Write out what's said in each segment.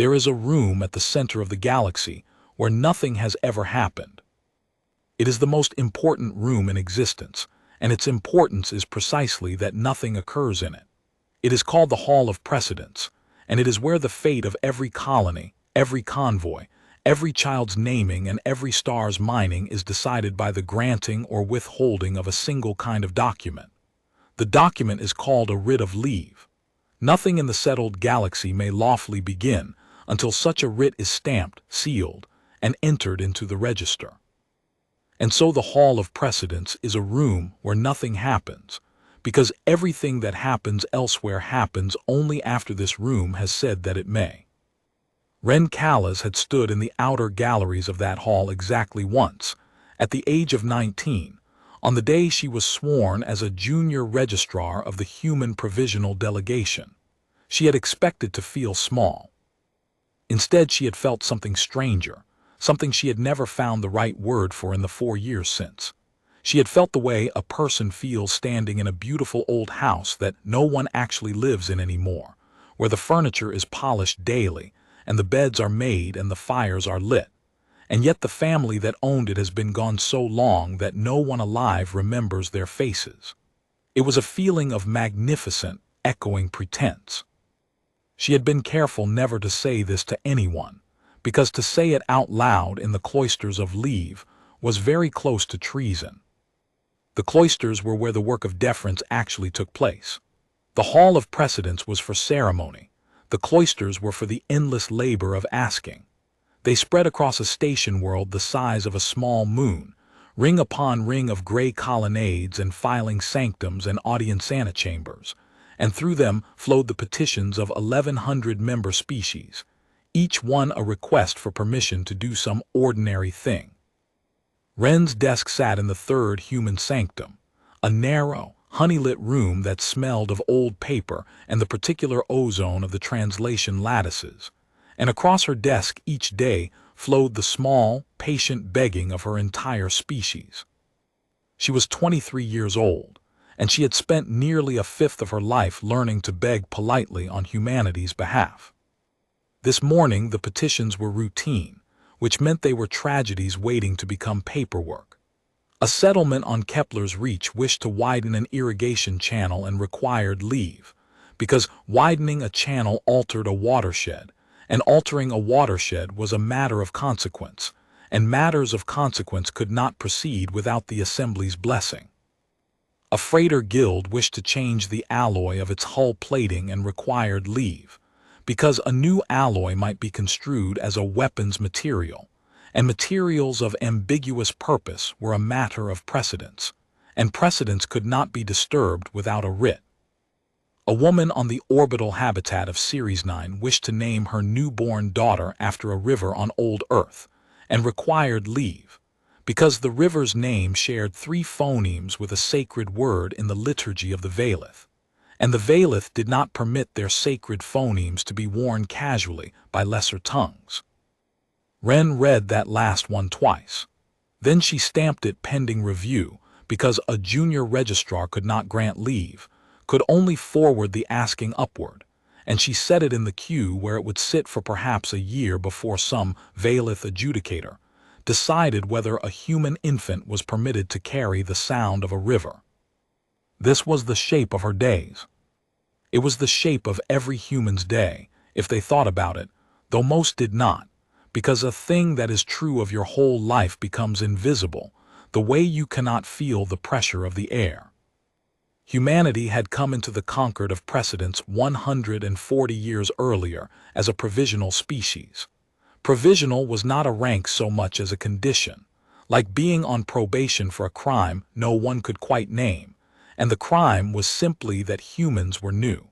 there is a room at the center of the galaxy where nothing has ever happened. It is the most important room in existence, and its importance is precisely that nothing occurs in it. It is called the Hall of Precedence, and it is where the fate of every colony, every convoy, every child's naming, and every star's mining is decided by the granting or withholding of a single kind of document. The document is called a writ of leave. Nothing in the settled galaxy may lawfully begin until such a writ is stamped, sealed, and entered into the register. And so the Hall of Precedence is a room where nothing happens, because everything that happens elsewhere happens only after this room has said that it may. Wren Callas had stood in the outer galleries of that hall exactly once, at the age of 19, on the day she was sworn as a junior registrar of the Human Provisional Delegation. She had expected to feel small. Instead, she had felt something stranger, something she had never found the right word for in the 4 years since. She had felt the way a person feels standing in a beautiful old house that no one actually lives in anymore, where the furniture is polished daily, and the beds are made and the fires are lit, and yet the family that owned it has been gone so long that no one alive remembers their faces. It was a feeling of magnificent, echoing pretense. She had been careful never to say this to anyone, because to say it out loud in the Cloisters of Leave was very close to treason. The Cloisters were where the work of deference actually took place. The Hall of Precedence was for ceremony. The Cloisters were for the endless labor of asking. They spread across a station world the size of a small moon, ring upon ring of gray colonnades and filing sanctums and audience antechambers, and through them flowed the petitions of 1,100 member species, each one a request for permission to do some ordinary thing. Wren's desk sat in the third human sanctum, a narrow, honey-lit room that smelled of old paper and the particular ozone of the translation lattices, and across her desk each day flowed the small, patient begging of her entire species. She was 23 years old, and she had spent nearly a fifth of her life learning to beg politely on humanity's behalf. This morning the petitions were routine, which meant they were tragedies waiting to become paperwork. A settlement on Kepler's Reach wished to widen an irrigation channel and required leave, because widening a channel altered a watershed, and altering a watershed was a matter of consequence, and matters of consequence could not proceed without the Assembly's blessing. A freighter guild wished to change the alloy of its hull plating and required leave, because a new alloy might be construed as a weapons material, and materials of ambiguous purpose were a matter of precedence, and precedence could not be disturbed without a writ. A woman on the orbital habitat of Ceres 9 wished to name her newborn daughter after a river on old Earth, and required leave, because the river's name shared 3 phonemes with a sacred word in the liturgy of the Valeth, and the Valeth did not permit their sacred phonemes to be worn casually by lesser tongues. Wren read that last one twice. Then she stamped it pending review, because a junior registrar could not grant leave, could only forward the asking upward, and she set it in the queue where it would sit for perhaps a year before some Valeth adjudicator decided whether a human infant was permitted to carry the sound of a river. This was the shape of her days. It was the shape of every human's day, if they thought about it, though most did not, because a thing that is true of your whole life becomes invisible, the way you cannot feel the pressure of the air. Humanity had come into the Concord of Precedence 140 years earlier as a provisional species. Provisional was not a rank so much as a condition, like being on probation for a crime no one could quite name, and the crime was simply that humans were new.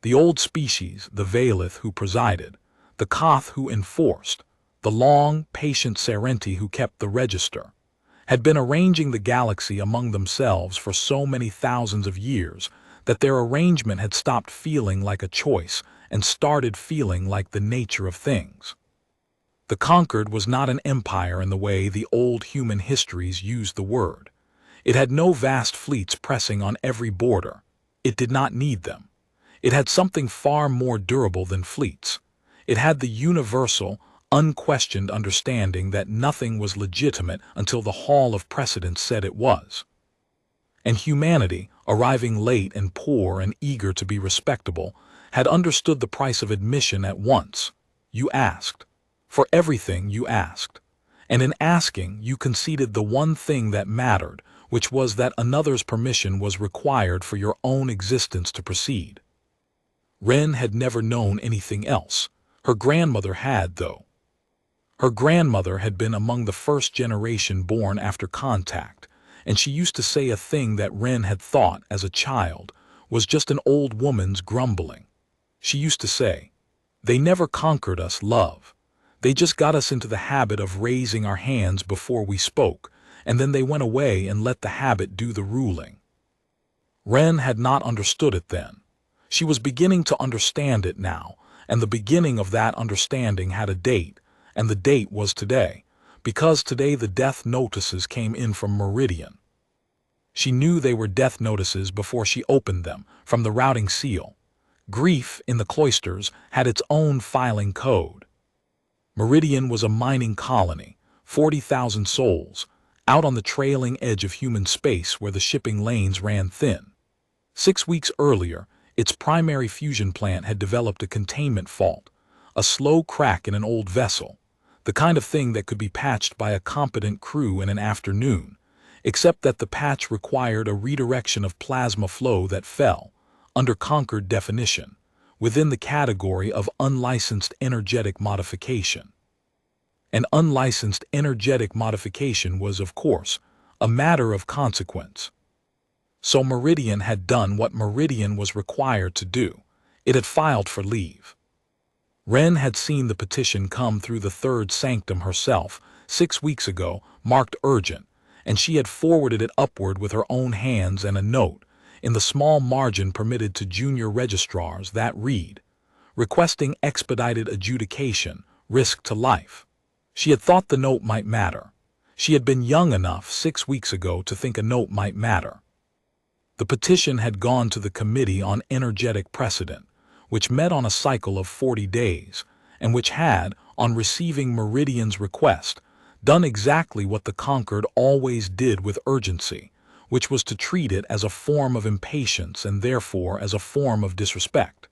The old species, the Valeth who presided, the Koth who enforced, the long, patient Serenti who kept the register, had been arranging the galaxy among themselves for so many thousands of years that their arrangement had stopped feeling like a choice and started feeling like the nature of things. The Concord was not an empire in the way the old human histories used the word. It had no vast fleets pressing on every border. It did not need them. It had something far more durable than fleets. It had the universal, unquestioned understanding that nothing was legitimate until the Hall of Precedence said it was. And humanity, arriving late and poor and eager to be respectable, had understood the price of admission at once. You asked. For everything you asked. And in asking, you conceded the one thing that mattered, which was that another's permission was required for your own existence to proceed. Wren had never known anything else. Her grandmother had, though. Her grandmother had been among the first generation born after contact, and she used to say a thing that Wren had thought, as a child, was just an old woman's grumbling. She used to say, "They never conquered us, love. They just got us into the habit of raising our hands before we spoke, and then they went away and let the habit do the ruling." Wren had not understood it then. She was beginning to understand it now, and the beginning of that understanding had a date, and the date was today, because today the death notices came in from Meridian. She knew they were death notices before she opened them, from the routing seal. Grief in the Cloisters had its own filing code. Meridian was a mining colony, 40,000 souls, out on the trailing edge of human space where the shipping lanes ran thin. 6 weeks earlier, its primary fusion plant had developed a containment fault, a slow crack in an old vessel, the kind of thing that could be patched by a competent crew in an afternoon, except that the patch required a redirection of plasma flow that fell, under Concord definition, within the category of unlicensed energetic modification. An unlicensed energetic modification was, of course, a matter of consequence. So Meridian had done what Meridian was required to do. It had filed for leave. Wren had seen the petition come through the third sanctum herself 6 weeks ago, marked urgent, and she had forwarded it upward with her own hands and a note, in the small margin permitted to junior registrars, that read, "Requesting expedited adjudication, risk to life." She had thought the note might matter. She had been young enough 6 weeks ago to think a note might matter. The petition had gone to the Committee on Energetic Precedent, which met on a cycle of 40 days, and which had, on receiving Meridian's request, done exactly what the Concord always did with urgency, which was to treat it as a form of impatience and therefore as a form of disrespect.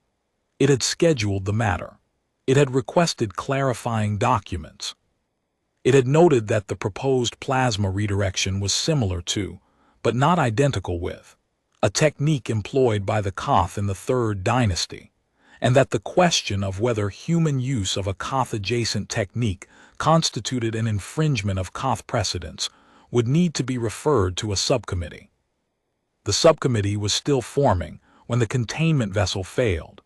It had scheduled the matter. It had requested clarifying documents. It had noted that the proposed plasma redirection was similar to, but not identical with, a technique employed by the Koth in the Third Dynasty, and that the question of whether human use of a Koth-adjacent technique constituted an infringement of Koth precedents would need to be referred to a subcommittee. The subcommittee was still forming when the containment vessel failed.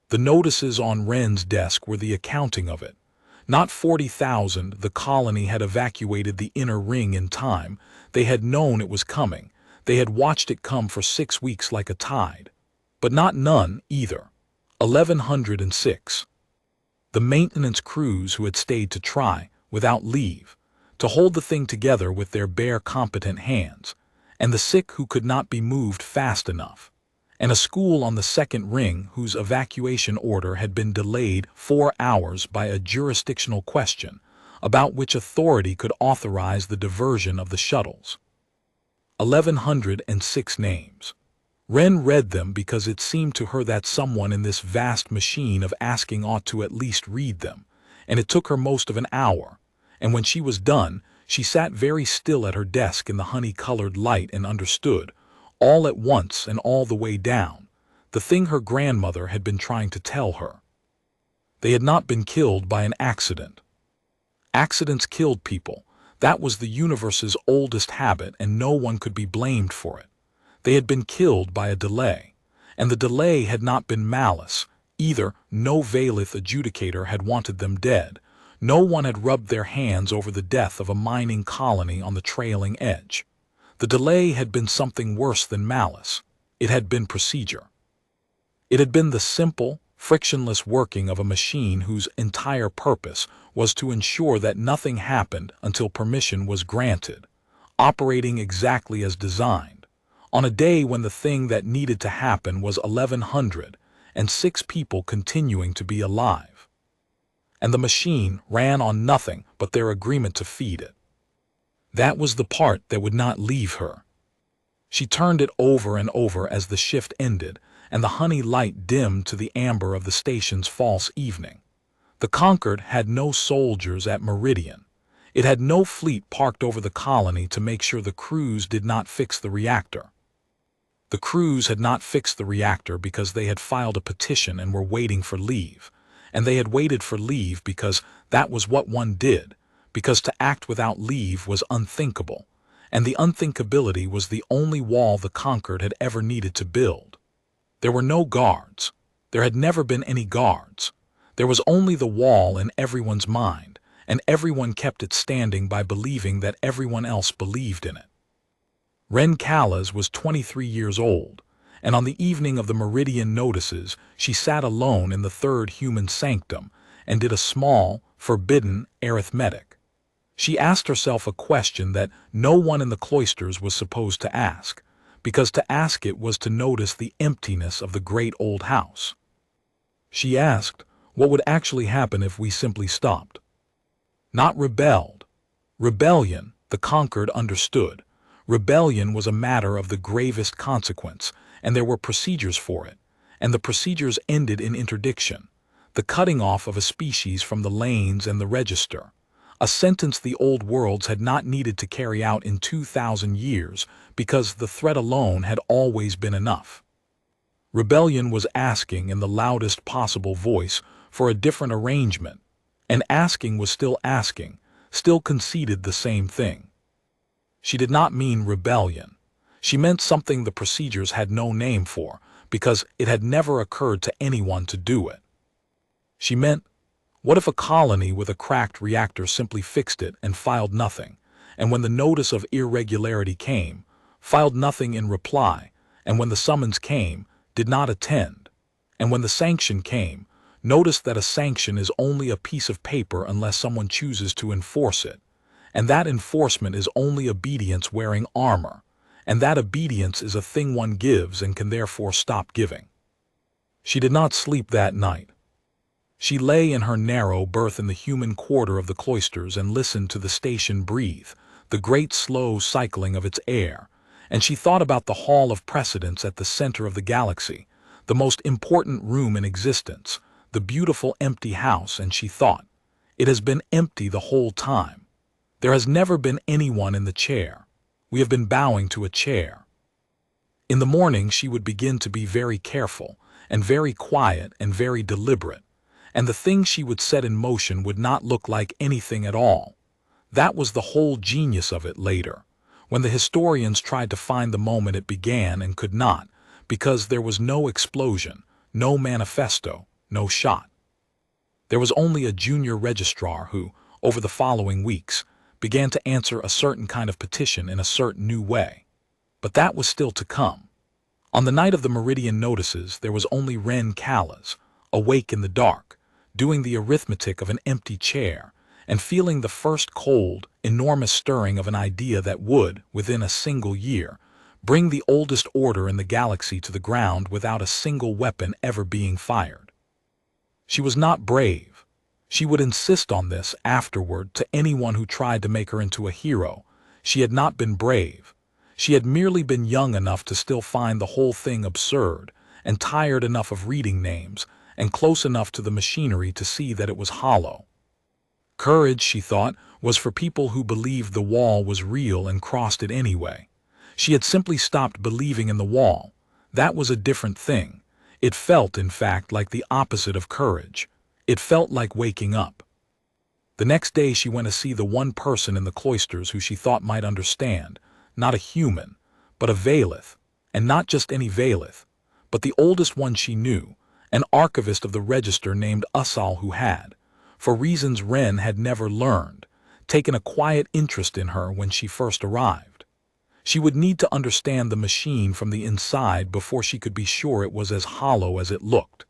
The notices on Wren's desk were the accounting of it. Not 40,000, the colony had evacuated the inner ring in time. They had known it was coming. They had watched it come for 6 weeks like a tide. But not none, either. 1,106. The maintenance crews who had stayed to try, without leave, to hold the thing together with their bare competent hands, and the sick who could not be moved fast enough, and a school on the second ring whose evacuation order had been delayed 4 hours by a jurisdictional question about which authority could authorize the diversion of the shuttles. 1,106 names. Wren read them because it seemed to her that someone in this vast machine of asking ought to at least read them, and it took her most of an hour, and when she was done, she sat very still at her desk in the honey-colored light and understood, all at once and all the way down, the thing her grandmother had been trying to tell her. They had not been killed by an accident. Accidents killed people. That was the universe's oldest habit, and no one could be blamed for it. They had been killed by a delay, and the delay had not been malice. Either no Valith adjudicator had wanted them dead, no one had rubbed their hands over the death of a mining colony on the trailing edge. The delay had been something worse than malice. It had been procedure. It had been the simple, frictionless working of a machine whose entire purpose was to ensure that nothing happened until permission was granted, operating exactly as designed, on a day when the thing that needed to happen was 1,106 people continuing to be alive. and the machine ran on nothing but their agreement to feed it. That was the part that would not leave her. She turned it over and over as the shift ended, and the honey light dimmed to the amber of the station's false evening. The Concord had no soldiers at Meridian. It had no fleet parked over the colony to make sure the crews did not fix the reactor. The crews had not fixed the reactor because they had filed a petition and were waiting for leave. And they had waited for leave because that was what one did, because to act without leave was unthinkable, and the unthinkability was the only wall the Concord had ever needed to build. There were no guards. There had never been any guards. There was only the wall in everyone's mind, and everyone kept it standing by believing that everyone else believed in it. Wren Callas was 23 years old, and on the evening of the Meridian notices she sat alone in the third human sanctum and did a small, forbidden arithmetic. She asked herself a question that no one in the Cloisters was supposed to ask, because to ask it was to notice the emptiness of the great old house. She asked, what would actually happen if we simply stopped? Not rebelled. Rebellion, the Concord understood. Rebellion was a matter of the gravest consequence, and there were procedures for it, and the procedures ended in interdiction, the cutting off of a species from the lanes and the register, a sentence the old worlds had not needed to carry out in 2,000 years because the threat alone had always been enough. Rebellion was asking in the loudest possible voice for a different arrangement, and asking was still asking, still conceded the same thing. She did not mean rebellion. She meant something the procedures had no name for, because it had never occurred to anyone to do it. She meant, what if a colony with a cracked reactor simply fixed it and filed nothing, and when the notice of irregularity came, filed nothing in reply, and when the summons came, did not attend, and when the sanction came, noticed that a sanction is only a piece of paper unless someone chooses to enforce it, and that enforcement is only obedience wearing armor, and that obedience is a thing one gives and can therefore stop giving. She did not sleep that night. She lay in her narrow berth in the human quarter of the Cloisters and listened to the station breathe, the great slow cycling of its air, and she thought about the Hall of Precedence at the center of the galaxy, the most important room in existence, the beautiful empty house, and she thought, it has been empty the whole time. There has never been anyone in the chair. We have been bowing to a chair. In the morning she would begin to be very careful, and very quiet and very deliberate, and the things she would set in motion would not look like anything at all. That was the whole genius of it later, when the historians tried to find the moment it began and could not, because there was no explosion, no manifesto, no shot. There was only a junior registrar who, over the following weeks, began to answer a certain kind of petition in a certain new way. But that was still to come. On the night of the Meridian notices, there was only Wren Callas, awake in the dark, doing the arithmetic of an empty chair, and feeling the first cold, enormous stirring of an idea that would, within a single year, bring the oldest order in the galaxy to the ground without a single weapon ever being fired. She was not brave. She would insist on this afterward to anyone who tried to make her into a hero. She had not been brave. She had merely been young enough to still find the whole thing absurd, and tired enough of reading names, and close enough to the machinery to see that it was hollow. Courage, she thought, was for people who believed the wall was real and crossed it anyway. She had simply stopped believing in the wall. That was a different thing. It felt, in fact, like the opposite of courage. It felt like waking up. The next day she went to see the one person in the Cloisters who she thought might understand, not a human, but a Valith, and not just any Valith, but the oldest one she knew, an archivist of the register named Ussal who had, for reasons Wren had never learned, taken a quiet interest in her when she first arrived. She would need to understand the machine from the inside before she could be sure it was as hollow as it looked.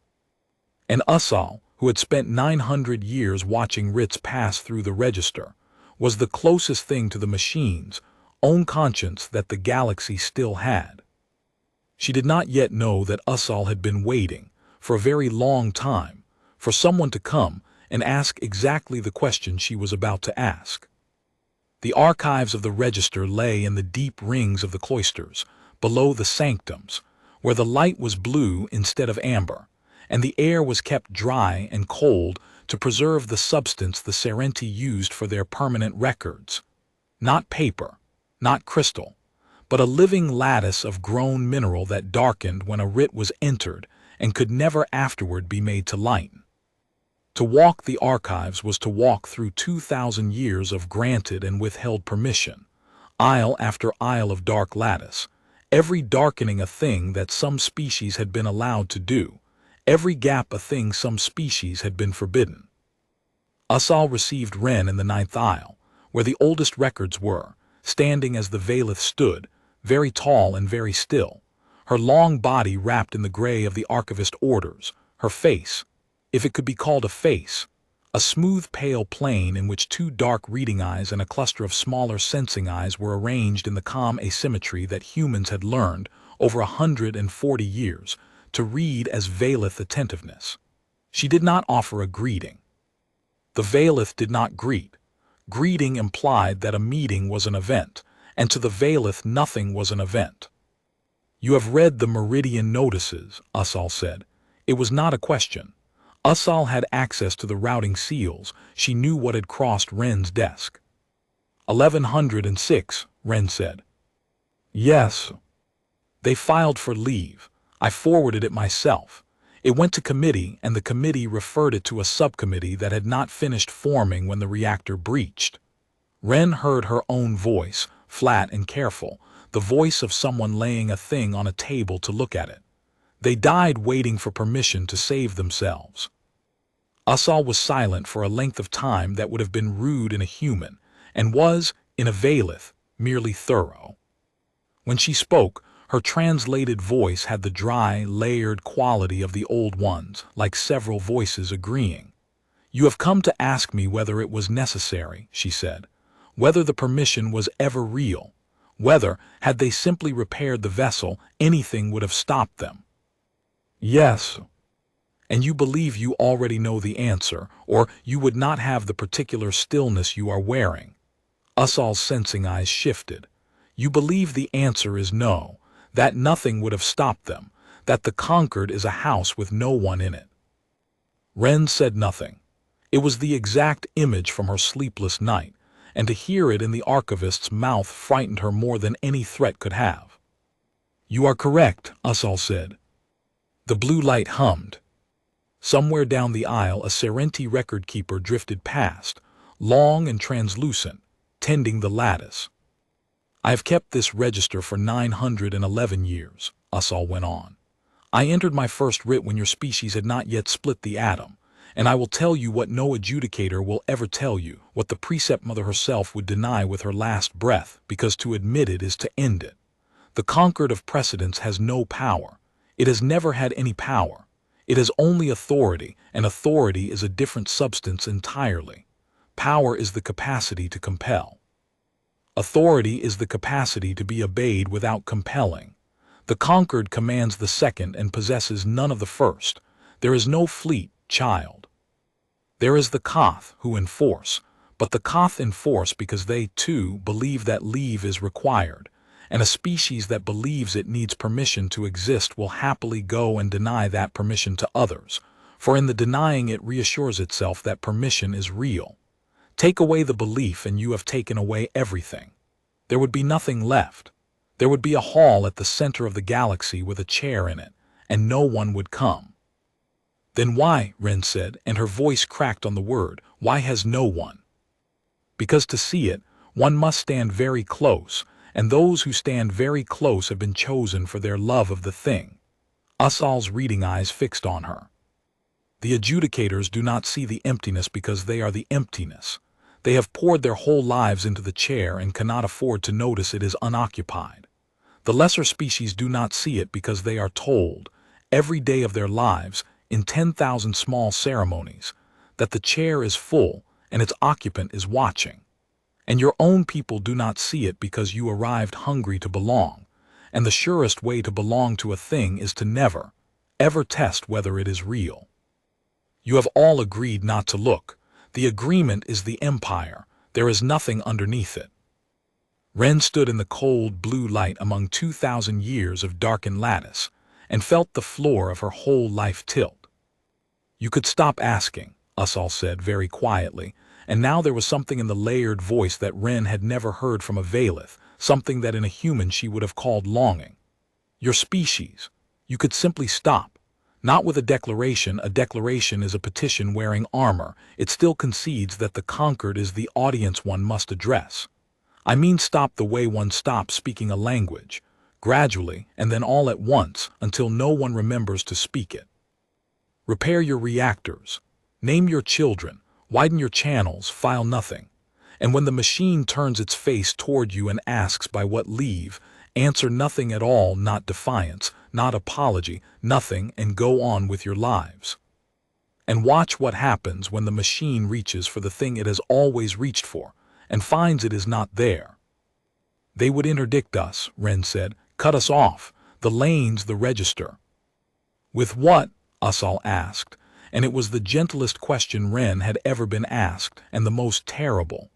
And Ussal, who had spent 900 years watching writs pass through the register, was the closest thing to the machine's own conscience that the galaxy still had. She did not yet know that Ussal had been waiting, for a very long time, for someone to come and ask exactly the question she was about to ask. The archives of the register lay in the deep rings of the cloisters, below the sanctums, where the light was blue instead of amber, and the air was kept dry and cold to preserve the substance the Serenti used for their permanent records. Not paper, not crystal, but a living lattice of grown mineral that darkened when a writ was entered and could never afterward be made to lighten. To walk the archives was to walk through 2,000 years of granted and withheld permission, aisle after aisle of dark lattice, every darkening a thing that some species had been allowed to do, every gap a thing some species had been forbidden. Us all received Wren in the 9th aisle, where the oldest records were, standing as the Valeth stood, very tall and very still, her long body wrapped in the gray of the archivist orders, her face, if it could be called a face, a smooth pale plane in which 2 dark reading eyes and a cluster of smaller sensing eyes were arranged in the calm asymmetry that humans had learned over 140 years to read as Valeth attentiveness. She did not offer a greeting. The Valeth did not greet. Greeting implied that a meeting was an event, and to the Valeth nothing was an event. "You have read the meridian notices," Usal said. It was not a question. Usal had access to the routing seals. She knew what had crossed Wren's desk. 1106, Wren said. "Yes." "They filed for leave. I forwarded it myself. It went to committee, and the committee referred it to a subcommittee that had not finished forming when the reactor breached." Wren heard her own voice, flat and careful, the voice of someone laying a thing on a table to look at it. "They died waiting for permission to save themselves." Usal was silent for a length of time that would have been rude in a human, and was, in a Valeth, merely thorough. When she spoke, her translated voice had the dry, layered quality of the old ones, like several voices agreeing. "You have come to ask me whether it was necessary," she said, "whether the permission was ever real, whether, had they simply repaired the vessel, anything would have stopped them." "Yes." "And you believe you already know the answer, or you would not have the particular stillness you are wearing." Usal's sensing eyes shifted. "You believe the answer is no, that nothing would have stopped them, that the Concord is a house with no one in it." Wren said nothing. It was the exact image from her sleepless night, and to hear it in the archivist's mouth frightened her more than any threat could have. "You are correct," Usal said. The blue light hummed. Somewhere down the aisle a Serenti record-keeper drifted past, long and translucent, tending the lattice. "I have kept this register for 911 years, Usal went on. "I entered my first writ when your species had not yet split the atom, and I will tell you what no adjudicator will ever tell you, what the precept mother herself would deny with her last breath, because to admit it is to end it. The Concord of Precedence has no power. It has never had any power. It has only authority, and authority is a different substance entirely. Power is the capacity to compel. Authority is the capacity to be obeyed without compelling. The Concord commands the second and possesses none of the first. There is no fleet, child. There is the Koth, who enforce, but the Koth enforce because they, too, believe that leave is required, and a species that believes it needs permission to exist will happily go and deny that permission to others, for in the denying it reassures itself that permission is real. Take away the belief and you have taken away everything. There would be nothing left. There would be a hall at the center of the galaxy with a chair in it, and no one would come." "Then why," Wren said, and her voice cracked on the word, "why has no one?" "Because to see it, one must stand very close, and those who stand very close have been chosen for their love of the thing." Usal's reading eyes fixed on her. "The adjudicators do not see the emptiness because they are the emptiness. They have poured their whole lives into the chair and cannot afford to notice it is unoccupied. The lesser species do not see it because they are told, every day of their lives, in 10,000 small ceremonies, that the chair is full and its occupant is watching. And your own people do not see it because you arrived hungry to belong, and the surest way to belong to a thing is to never, ever test whether it is real. You have all agreed not to look. The agreement is the empire. There is nothing underneath it. Wren stood in the cold blue light among 2,000 years of darkened lattice, and felt the floor of her whole life tilt. You could stop asking, Ussal said very quietly, and now there was something in the layered voice that Wren had never heard from a Valeth, something that in a human she would have called longing. Your species. You could simply stop. Not with a declaration. A declaration is a petition wearing armor. It still concedes that the conquered is the audience one must address. I mean stop the way one stops speaking a language, gradually and then all at once until no one remembers to speak it. Repair your reactors. Name your children. Widen your channels. File nothing. And when the machine turns its face toward you and asks by what leave, answer nothing at all, not defiance, not apology, nothing, and go on with your lives. And watch what happens when the machine reaches for the thing it has always reached for, and finds it is not there. They would interdict us, Wren said, cut us off, the lanes, the register. With what? Ussal asked, and it was the gentlest question Wren had ever been asked, and the most terrible.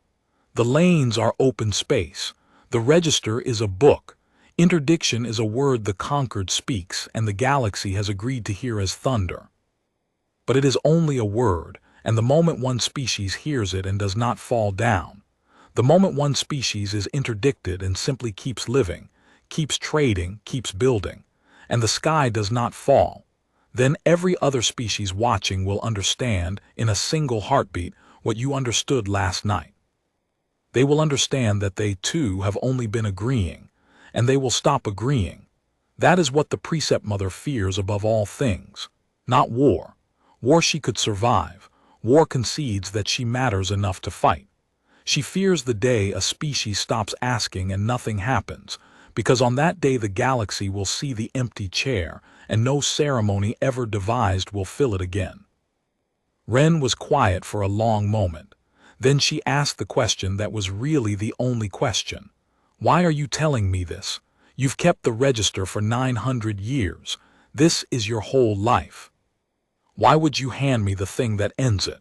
The lanes are open space. The register is a book. Interdiction is a word the conquered speaks, and the galaxy has agreed to hear as thunder. But it is only a word, and the moment one species hears it and does not fall down, the moment one species is interdicted and simply keeps living, keeps trading, keeps building, and the sky does not fall, then every other species watching will understand, in a single heartbeat, what you understood last night. They will understand that they, too, have only been agreeing, and they will stop agreeing. That is what the Precept Mother fears above all things. Not war. War she could survive. War concedes that she matters enough to fight. She fears the day a species stops asking and nothing happens, because on that day the galaxy will see the empty chair, and no ceremony ever devised will fill it again. Wren was quiet for a long moment. Then she asked the question that was really the only question. Why are you telling me this? You've kept the register for 900 years. This is your whole life. Why would you hand me the thing that ends it?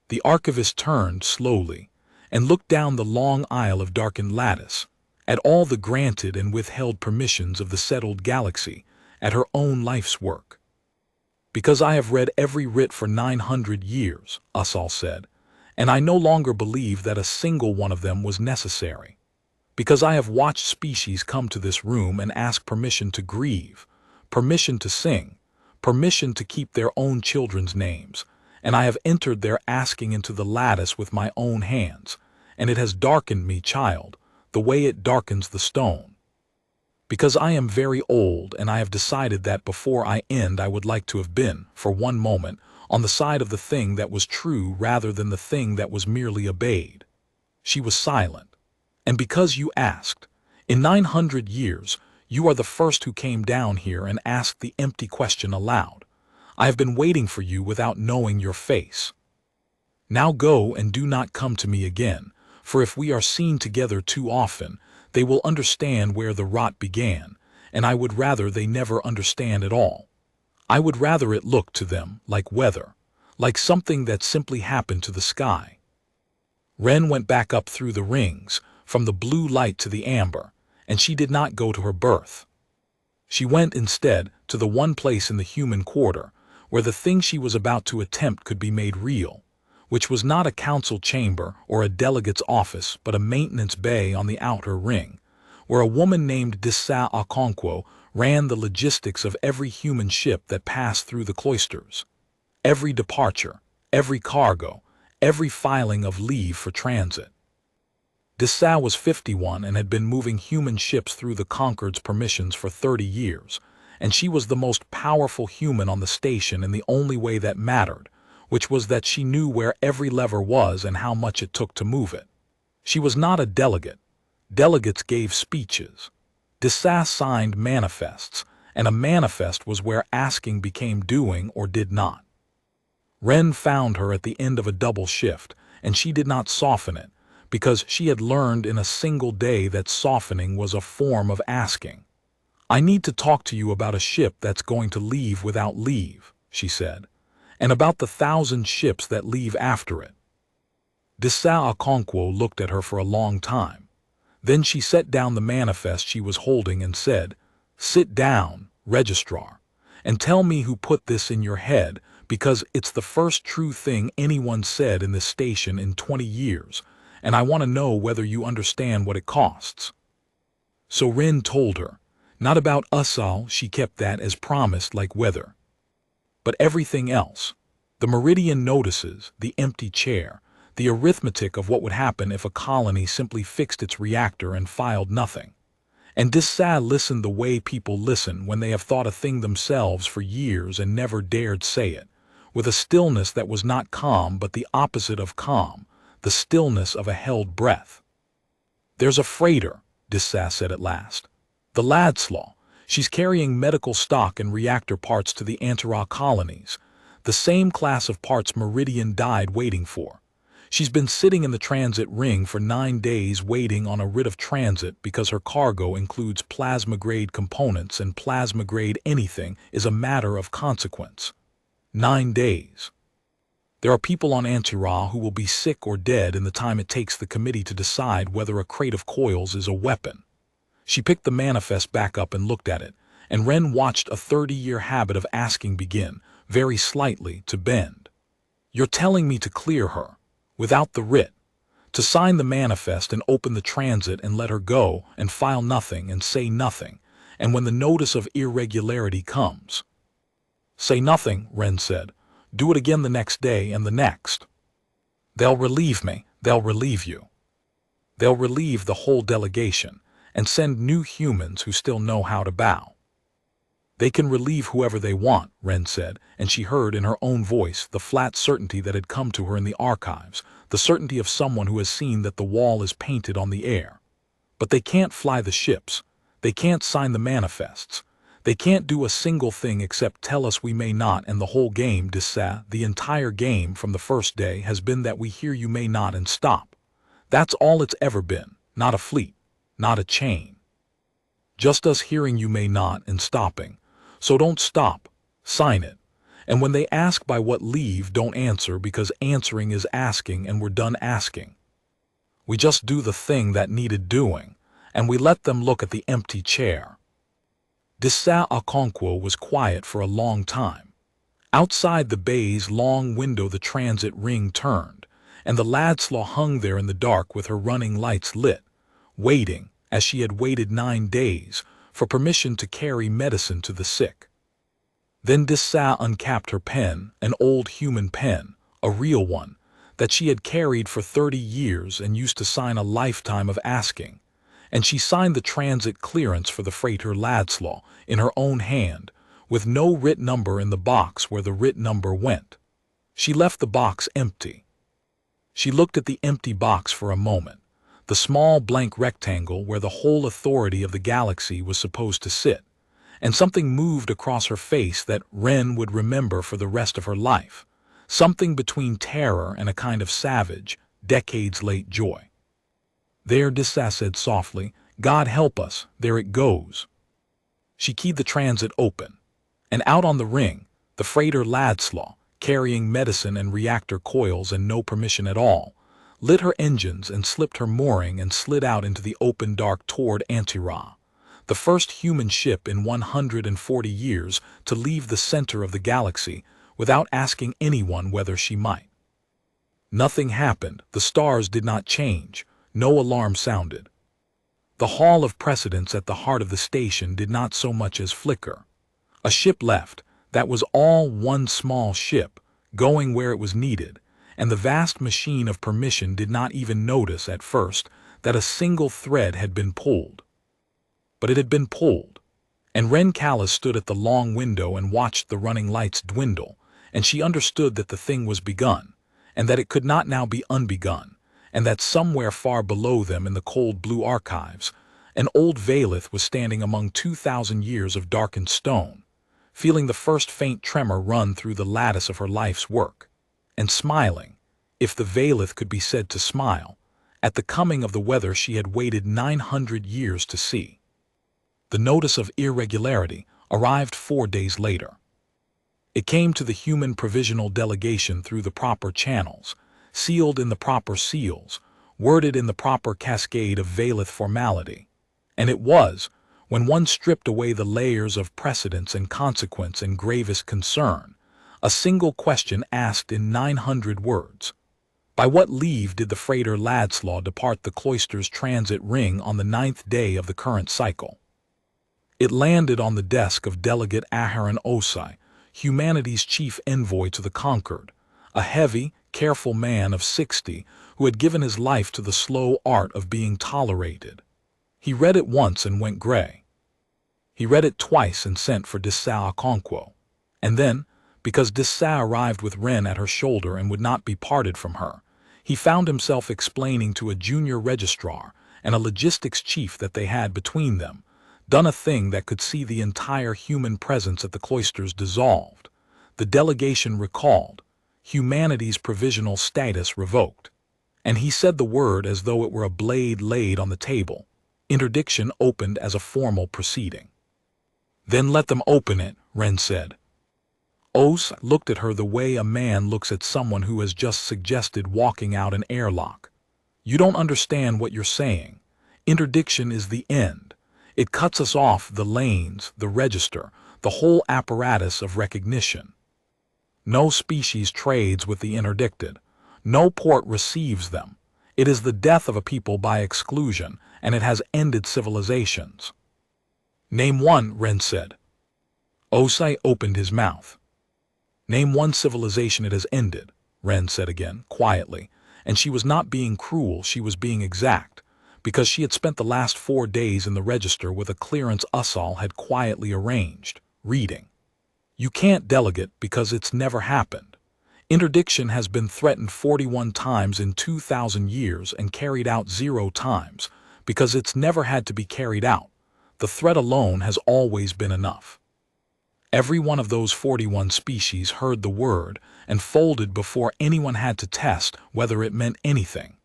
The archivist turned slowly and looked down the long aisle of darkened lattice, at all the granted and withheld permissions of the settled galaxy, at her own life's work. Because I have read every writ for 900 years, Ussal said, and I no longer believe that a single one of them was necessary. Because I have watched species come to this room and ask permission to grieve, permission to sing, permission to keep their own children's names, and I have entered their asking into the lattice with my own hands, and it has darkened me, child, the way it darkens the stone. Because I am very old, and I have decided that before I end I would like to have been, for one moment, on the side of the thing that was true rather than the thing that was merely obeyed. She was silent. And because you asked, in 900 years, you are the first who came down here and asked the empty question aloud. I have been waiting for you without knowing your face. Now go and do not come to me again, for if we are seen together too often, they will understand where the rot began, and I would rather they never understand at all. I would rather it look to them like weather, like something that simply happened to the sky. Wren went back up through the rings, from the blue light to the amber, and she did not go to her berth. She went instead to the one place in the human quarter where the thing she was about to attempt could be made real, which was not a council chamber or a delegate's office but a maintenance bay on the outer ring, where a woman named Dissa Okonkwo ran the logistics of every human ship that passed through the Cloisters. Every departure, every cargo, every filing of leave for transit. Dissa was 51 and had been moving human ships through the Concord's permissions for 30 years, and she was the most powerful human on the station in the only way that mattered, which was that she knew where every lever was and how much it took to move it. She was not a delegate. Delegates gave speeches. Dissa signed manifests, and a manifest was where asking became doing or did not. Wren found her at the end of a double shift, and she did not soften it, because she had learned in a single day that softening was a form of asking. I need to talk to you about a ship that's going to leave without leave, she said, and about the 1,000 ships that leave after it. Dissa Okonkwo looked at her for a long time. Then she set down the manifest she was holding and said, "Sit down, registrar, and tell me who put this in your head, because it's the first true thing anyone said in this station in 20 years, and I want to know whether you understand what it costs." So Wren told her, not about us all, she kept that as promised like weather. But everything else, the meridian notices, the empty chair, the arithmetic of what would happen if a colony simply fixed its reactor and filed nothing. And Dissa listened the way people listen when they have thought a thing themselves for years and never dared say it, with a stillness that was not calm but the opposite of calm, the stillness of a held breath. "There's a freighter," Dissa said at last. "The Ladslaw. She's carrying medical stock and reactor parts to the Antira colonies, the same class of parts Meridian died waiting for. She's been sitting in the transit ring for 9 days waiting on a writ of transit because her cargo includes plasma-grade components, and plasma-grade anything is a matter of consequence. 9 days. There are people on Antira who will be sick or dead in the time it takes the committee to decide whether a crate of coils is a weapon." She picked the manifest back up and looked at it, and Wren watched a 30-year habit of asking begin, very slightly, to bend. "You're telling me to clear her, without the writ, to sign the manifest and open the transit and let her go and file nothing and say nothing, and when the notice of irregularity comes—" "Say nothing," Wren said. "Do it again the next day and the next. They'll relieve me, they'll relieve you. They'll relieve the whole delegation and send new humans who still know how to bow." "They can relieve whoever they want," Wren said, and she heard in her own voice the flat certainty that had come to her in the archives, the certainty of someone who has seen that the wall is painted on the air. "But they can't fly the ships. They can't sign the manifests. They can't do a single thing except tell us we may not, and the whole game, Dissa, the entire game from the first day has been that we hear you may not and stop. That's all it's ever been, not a fleet, not a chain. Just us hearing you may not and stopping. So don't stop, sign it. And when they ask by what leave, don't answer, because answering is asking and we're done asking. We just do the thing that needed doing, and we let them look at the empty chair." Dissa Okonkwo was quiet for a long time. Outside the bay's long window the transit ring turned, and the Ladslaw hung there in the dark with her running lights lit, waiting, as she had waited 9 days, for permission to carry medicine to the sick. Then Dissa uncapped her pen, an old human pen, a real one, that she had carried for 30 years and used to sign a lifetime of asking, and she signed the transit clearance for the freighter Ladslaw in her own hand, with no writ number in the box where the writ number went. She left the box empty. She looked at the empty box for a moment, the small blank rectangle where the whole authority of the galaxy was supposed to sit, and something moved across her face that Wren would remember for the rest of her life, something between terror and a kind of savage, decades-late joy. "There," Dissa said softly, "God help us, there it goes." She keyed the transit open, and out on the ring, the freighter Ladslaw, carrying medicine and reactor coils and no permission at all, lit her engines and slipped her mooring and slid out into the open dark toward Antira, the first human ship in 140 years to leave the center of the galaxy without asking anyone whether she might. Nothing happened, the stars did not change, no alarm sounded. The Hall of Precedence at the heart of the station did not so much as flicker. A ship left, that was all, one small ship, going where it was needed, and the vast machine of permission did not even notice at first that a single thread had been pulled. But it had been pulled, and Wren Callas stood at the long window and watched the running lights dwindle, and she understood that the thing was begun, and that it could not now be unbegun, and that somewhere far below them in the cold blue archives, an old Valeth was standing among 2,000 years of darkened stone, feeling the first faint tremor run through the lattice of her life's work, and smiling, if the Valeth could be said to smile, at the coming of the weather she had waited 900 years to see. The notice of irregularity arrived 4 days later. It came to the human provisional delegation through the proper channels, sealed in the proper seals, worded in the proper cascade of veileth formality. And it was, when one stripped away the layers of precedence and consequence and gravest concern, a single question asked in 900 words. By what leave did the freighter Ladslaw depart the Cloisters transit ring on the 9th day of the current cycle? It landed on the desk of Delegate Aharon Osai, humanity's chief envoy to the Concord, a heavy, careful man of 60 who had given his life to the slow art of being tolerated. He read it once and went gray. He read it twice and sent for Dessau Conquo. And then, because Dessau arrived with Wren at her shoulder and would not be parted from her, he found himself explaining to a junior registrar and a logistics chief that they had between them done a thing that could see the entire human presence at the Cloisters dissolved, the delegation recalled, humanity's provisional status revoked. And he said the word as though it were a blade laid on the table. Interdiction opened as a formal proceeding. Then let them open it, Wren said. Os looked at her the way a man looks at someone who has just suggested walking out an airlock. You don't understand what you're saying. Interdiction is the end. It cuts us off the lanes, the register, the whole apparatus of recognition. No species trades with the interdicted. No port receives them. It is the death of a people by exclusion, and it has ended civilizations. Name one, Wren said. Osai opened his mouth. Name one civilization it has ended, Wren said again, quietly, and she was not being cruel, she was being exact, because she had spent the last 4 days in the register with a clearance Ussal had quietly arranged, reading. You can't delegate because it's never happened. Interdiction has been threatened 41 times in 2,000 years and carried out 0 times, because it's never had to be carried out. The threat alone has always been enough. Every one of those 41 species heard the word and folded before anyone had to test whether it meant anything.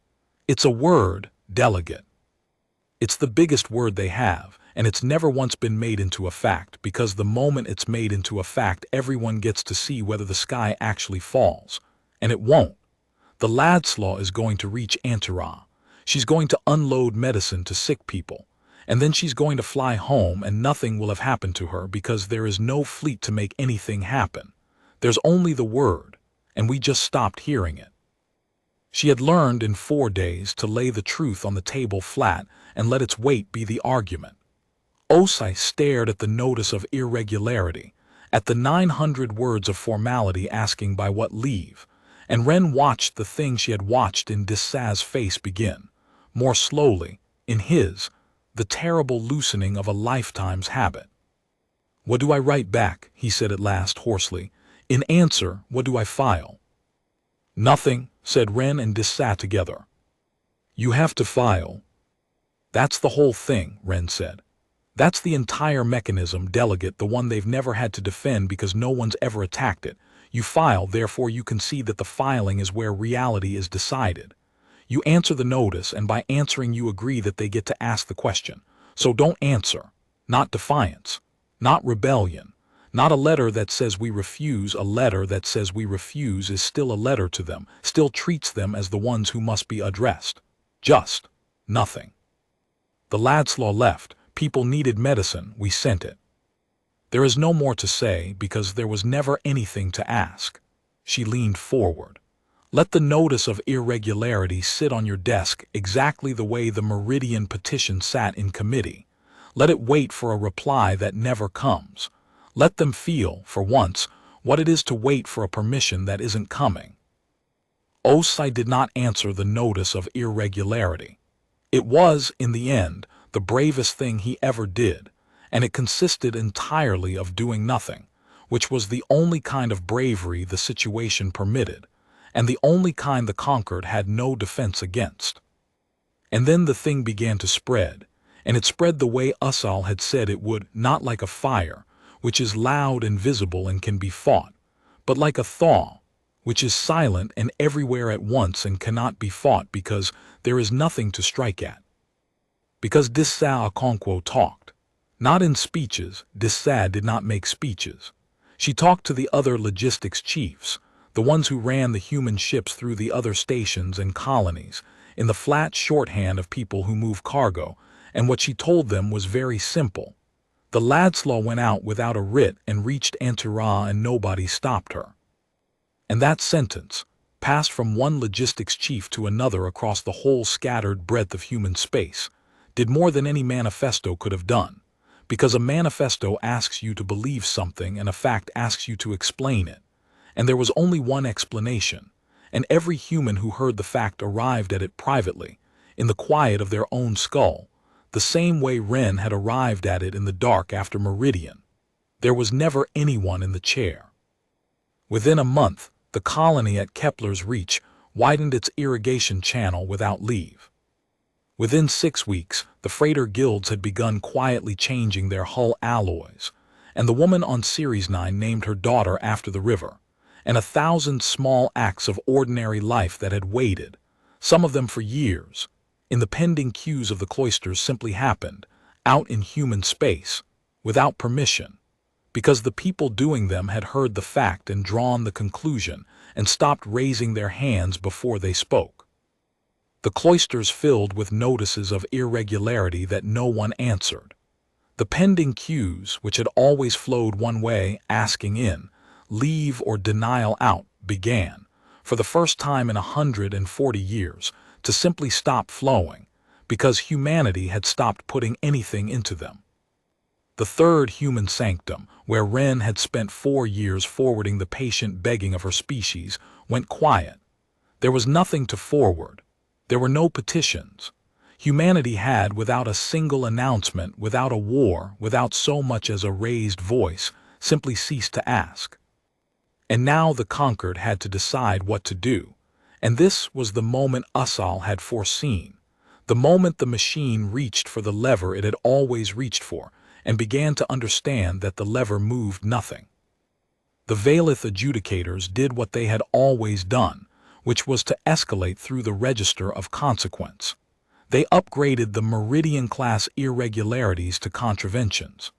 It's a word, delegate. It's the biggest word they have, and it's never once been made into a fact, because the moment it's made into a fact, everyone gets to see whether the sky actually falls. And it won't. The Ladslaw is going to reach Antira. She's going to unload medicine to sick people. And then she's going to fly home and nothing will have happened to her because there is no fleet to make anything happen. There's only the word, and we just stopped hearing it. She had learned in 4 days to lay the truth on the table flat and let its weight be the argument. Osai stared at the notice of irregularity, at the 900 words of formality asking by what leave, and Wren watched the thing she had watched in Dessau's face begin, more slowly, in his, the terrible loosening of a lifetime's habit. What do I write back? He said at last hoarsely. In answer, what do I file? Nothing, said Wren and Dessau together. You have to file. That's the whole thing, Wren said. That's the entire mechanism, delegate, the one they've never had to defend because no one's ever attacked it. You file, therefore you can see that the filing is where reality is decided. You answer the notice, and by answering you agree that they get to ask the question. So don't answer. Not defiance. Not rebellion. Not a letter that says we refuse. A letter that says we refuse is still a letter to them, still treats them as the ones who must be addressed. Just nothing. The Ladslaw left. People needed medicine. We sent it. There is no more to say because there was never anything to ask. She leaned forward. Let the notice of irregularity sit on your desk exactly the way the Meridian petition sat in committee. Let it wait for a reply that never comes. Let them feel, for once, what it is to wait for a permission that isn't coming. Osai did not answer the notice of irregularity. It was, in the end, the bravest thing he ever did, and it consisted entirely of doing nothing, which was the only kind of bravery the situation permitted, and the only kind the Concord had no defense against. And then the thing began to spread, and it spread the way Ussal had said it would, not like a fire, which is loud and visible and can be fought, but like a thaw, which is silent and everywhere at once and cannot be fought because there is nothing to strike at. Because Dessau Conquo talked. Not in speeches, Dessau did not make speeches. She talked to the other logistics chiefs, the ones who ran the human ships through the other stations and colonies, in the flat shorthand of people who move cargo, and what she told them was very simple. The Ladslaw went out without a writ and reached Antira and nobody stopped her. And that sentence, passed from one logistics chief to another across the whole scattered breadth of human space, did more than any manifesto could have done, because a manifesto asks you to believe something and a fact asks you to explain it, and there was only one explanation, and every human who heard the fact arrived at it privately, in the quiet of their own skull, the same way Wren had arrived at it in the dark after Meridian. There was never anyone in the chair. Within a month, the colony at Kepler's Reach widened its irrigation channel without leave. Within 6 weeks, the freighter guilds had begun quietly changing their hull alloys, and the woman on Series 9 named her daughter after the river, and 1,000 small acts of ordinary life that had waited, some of them for years, in the pending queues of the Cloisters simply happened, out in human space, without permission, because the people doing them had heard the fact and drawn the conclusion and stopped raising their hands before they spoke. The Cloisters filled with notices of irregularity that no one answered. The pending queues, which had always flowed one way, asking in, leave or denial out, began, for the first time in 140 years, to simply stop flowing, because humanity had stopped putting anything into them. The third human sanctum, where Wren had spent 4 years forwarding the patient begging of her species, went quiet. There was nothing to forward. There were no petitions. Humanity had, without a single announcement, without a war, without so much as a raised voice, simply ceased to ask. And now the conquered had to decide what to do. And this was the moment Ussal had foreseen, the moment the machine reached for the lever it had always reached for, and began to understand that the lever moved nothing. The Valith adjudicators did what they had always done, which was to escalate through the register of consequence. They upgraded the Meridian-class irregularities to contraventions.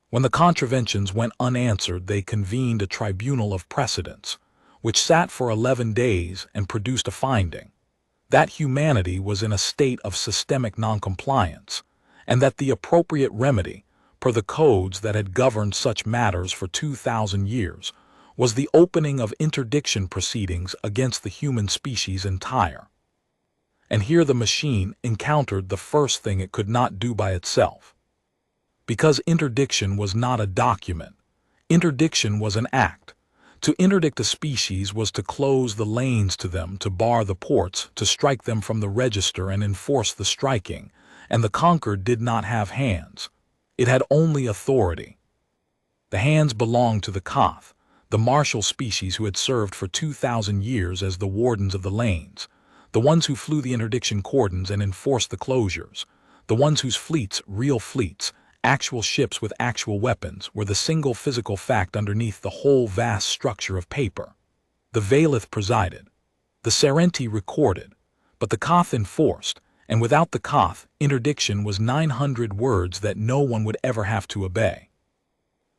When the contraventions went unanswered, they convened a tribunal of precedence, which sat for 11 days and produced a finding, that humanity was in a state of systemic noncompliance, and that the appropriate remedy, per the codes that had governed such matters for 2,000 years, was the opening of interdiction proceedings against the human species entire. And here the machine encountered the first thing it could not do by itself. Because interdiction was not a document, interdiction was an act. To interdict a species was to close the lanes to them, to bar the ports, to strike them from the register and enforce the striking, and the conquered did not have hands. It had only authority. The hands belonged to the Koth, the martial species who had served for 2,000 years as the wardens of the lanes, the ones who flew the interdiction cordons and enforced the closures, the ones whose fleets, real fleets, actual ships with actual weapons, were the single physical fact underneath the whole vast structure of paper. The Valith presided. The Serenti recorded. But the Koth enforced, and without the Koth, interdiction was 900 words that no one would ever have to obey.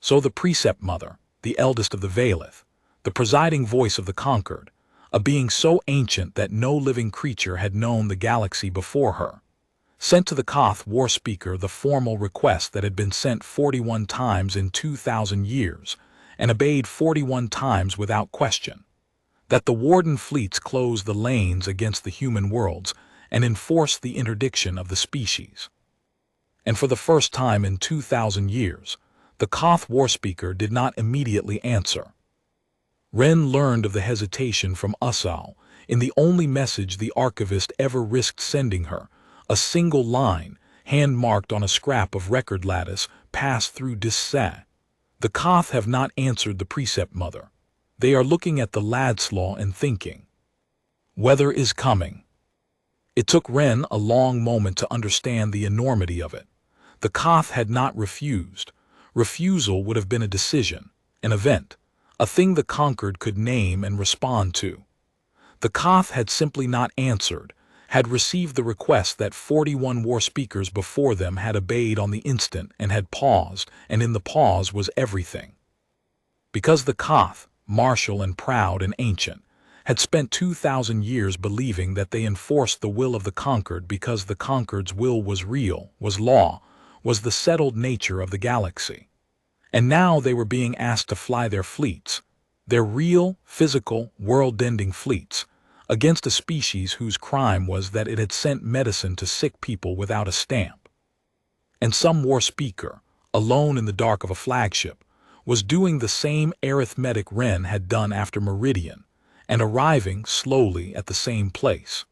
So the precept mother, the eldest of the Valith, the presiding voice of the conquered, a being so ancient that no living creature had known the galaxy before her, sent to the Koth war speaker the formal request that had been sent 41 times in 2,000 years, and obeyed 41 times without question, that the warden fleets close the lanes against the human worlds and enforce the interdiction of the species. And for the first time in 2,000 years, the Koth war speaker did not immediately answer. Wren learned of the hesitation from Ussal in the only message the archivist ever risked sending her, a single line, hand-marked on a scrap of record lattice, passed through Dissat. The Koth have not answered the precept mother. They are looking at the Ladslaw and thinking, weather is coming. It took Wren a long moment to understand the enormity of it. The Koth had not refused. Refusal would have been a decision, an event, a thing the conquered could name and respond to. The Koth had simply not answered, had received the request that 41 war speakers before them had obeyed on the instant and had paused, and in the pause was everything. Because the Koth, martial and proud and ancient, had spent 2,000 years believing that they enforced the will of the conquered because the conquered's will was real, was law, was the settled nature of the galaxy. And now they were being asked to fly their fleets, their real, physical, world-ending fleets, against a species whose crime was that it had sent medicine to sick people without a stamp. And some war speaker, alone in the dark of a flagship, was doing the same arithmetic Wren had done after Meridian, and arriving slowly at the same place.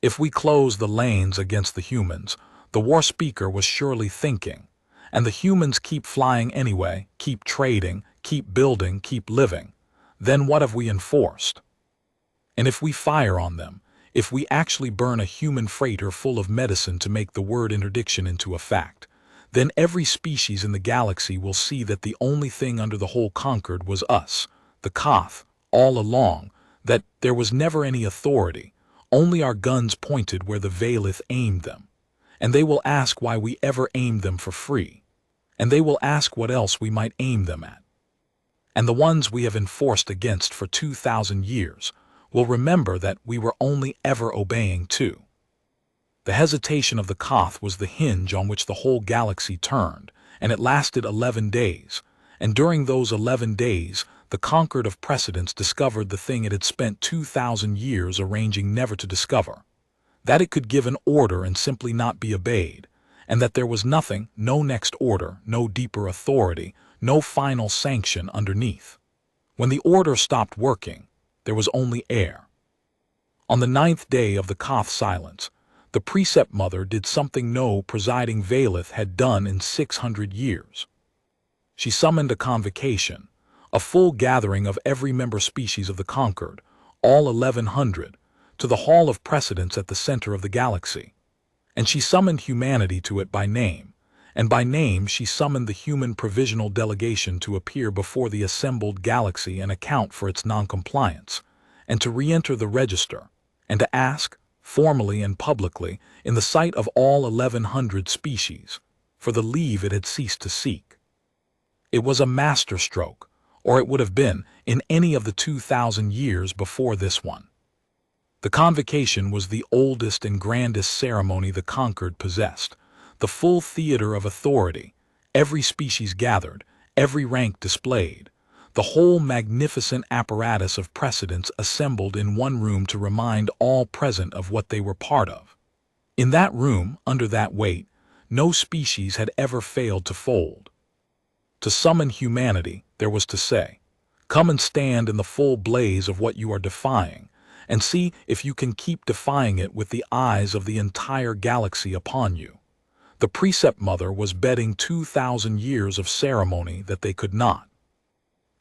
If we close the lanes against the humans, the war speaker was surely thinking, and the humans keep flying anyway, keep trading, keep building, keep living, then what have we enforced? And if we fire on them, if we actually burn a human freighter full of medicine to make the word interdiction into a fact, then every species in the galaxy will see that the only thing under the whole conquered was us, the Koth, all along, that there was never any authority, only our guns pointed where the Valith aimed them. And they will ask why we ever aimed them for free. And they will ask what else we might aim them at. And the ones we have enforced against for 2,000 years will remember that we were only ever obeying too. The hesitation of the Koth was the hinge on which the whole galaxy turned, and it lasted 11 days, and during those 11 days, the Concord of Precedence discovered the thing it had spent 2,000 years arranging never to discover, that it could give an order and simply not be obeyed, and that there was nothing, no next order, no deeper authority, no final sanction underneath. When the order stopped working, there was only air. On the 9th day of the Koth silence, the Precept Mother did something no presiding Valith had done in 600 years. She summoned a convocation, a full gathering of every member species of the conquered, all 1,100, to the Hall of Precedence at the center of the galaxy. And she summoned humanity to it by name, and by name she summoned the human provisional delegation to appear before the assembled galaxy and account for its noncompliance, and to re-enter the register, and to ask, formally and publicly, in the sight of all 1,100 species, for the leave it had ceased to seek. It was a masterstroke, or it would have been, in any of the 2,000 years before this one. The convocation was the oldest and grandest ceremony the conquered possessed, the full theater of authority, every species gathered, every rank displayed, the whole magnificent apparatus of precedence assembled in one room to remind all present of what they were part of. In that room, under that weight, no species had ever failed to fold. To summon humanity, there was to say, come and stand in the full blaze of what you are defying, and see if you can keep defying it with the eyes of the entire galaxy upon you. The Precept Mother was betting 2,000 years of ceremony that they could not.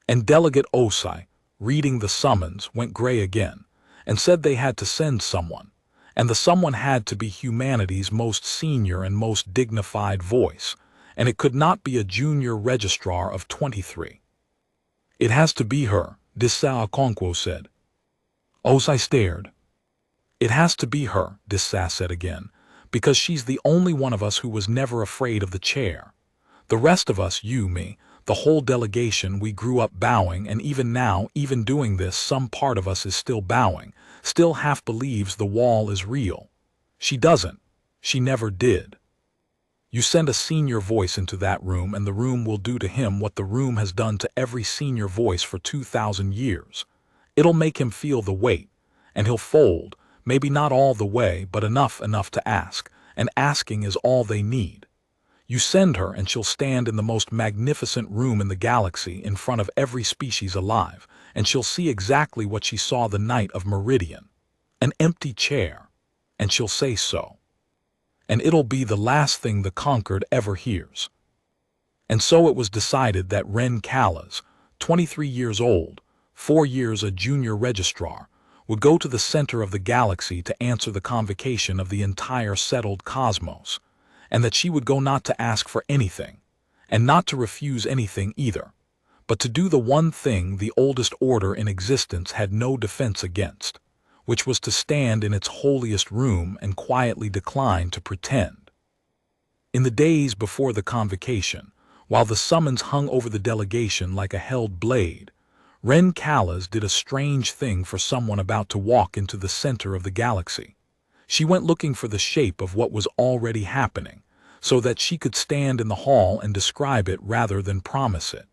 And Delegate Osai, reading the summons, went gray again, and said they had to send someone, and the someone had to be humanity's most senior and most dignified voice, and it could not be a junior registrar of 23. It has to be her, Dissa Okonkwo said. Osai stared. It has to be her, Dissa said again, because she's the only one of us who was never afraid of the chair. The rest of us, you, me, the whole delegation, we grew up bowing, and even now, even doing this, some part of us is still bowing, still half believes the wall is real. She doesn't. She never did. You send a senior voice into that room, and the room will do to him what the room has done to every senior voice for 2,000 years. It'll make him feel the weight, and he'll fold, maybe not all the way, but enough to ask, and asking is all they need. You send her, and she'll stand in the most magnificent room in the galaxy in front of every species alive, and she'll see exactly what she saw the night of Meridian, an empty chair, and she'll say so. And it'll be the last thing the conquered ever hears. And so it was decided that Wren Callas, 23 years old, 4 years a junior registrar, would go to the center of the galaxy to answer the convocation of the entire settled cosmos, and that she would go not to ask for anything, and not to refuse anything either, but to do the one thing the oldest order in existence had no defense against, which was to stand in its holiest room and quietly decline to pretend. In the days before the convocation, While the summons hung over the delegation like a held blade, Wren Callas did a strange thing for someone about to walk into the center of the galaxy. She went looking for the shape of what was already happening, so that she could stand in the hall and describe it rather than promise it.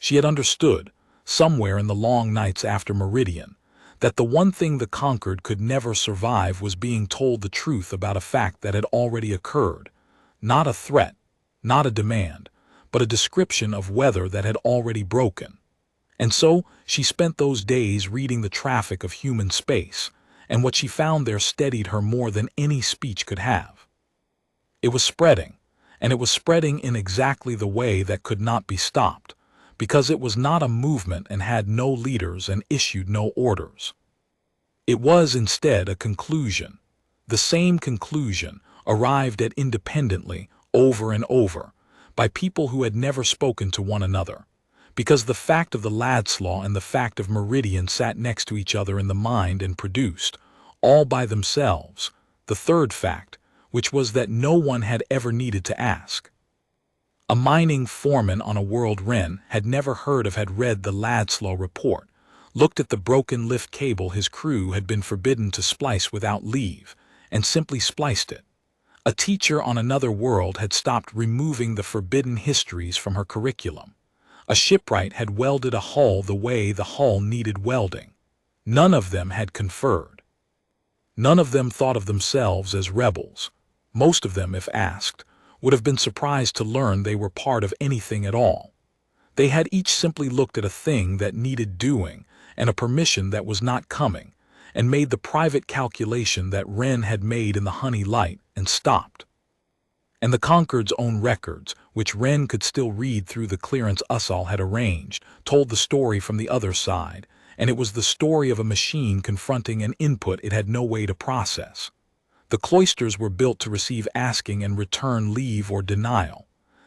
She had understood, somewhere in the long nights after Meridian, that the one thing the conquered could never survive was being told the truth about a fact that had already occurred, not a threat, not a demand, but a description of weather that had already broken. And so she spent those days reading the traffic of human space, and what she found there steadied her more than any speech could have. It was spreading, and it was spreading in exactly the way that could not be stopped, because it was not a movement and had no leaders and issued no orders. It was instead a conclusion, the same conclusion arrived at independently, over and over, by people who had never spoken to one another, because the fact of the Ladslaw and the fact of Meridian sat next to each other in the mind and produced, all by themselves, the third fact, which was that no one had ever needed to ask. A mining foreman on a world Wren had never heard of had read the Ladslaw report, looked at the broken lift cable his crew had been forbidden to splice without leave, and simply spliced it. A teacher on another world had stopped removing the forbidden histories from her curriculum. A shipwright had welded a hull the way the hull needed welding. None of them had conferred. None of them thought of themselves as rebels. Most of them, if asked, would have been surprised to learn they were part of anything at all. They had each simply looked at a thing that needed doing and a permission that was not coming, and made the private calculation that Wren had made in the honey light and stopped. And the Concord's own records, which Wren could still read through the clearance Ussal had arranged, told the story from the other side, and it was the story of a machine confronting an input it had no way to process. The Cloisters were built to receive asking and return leave or denial.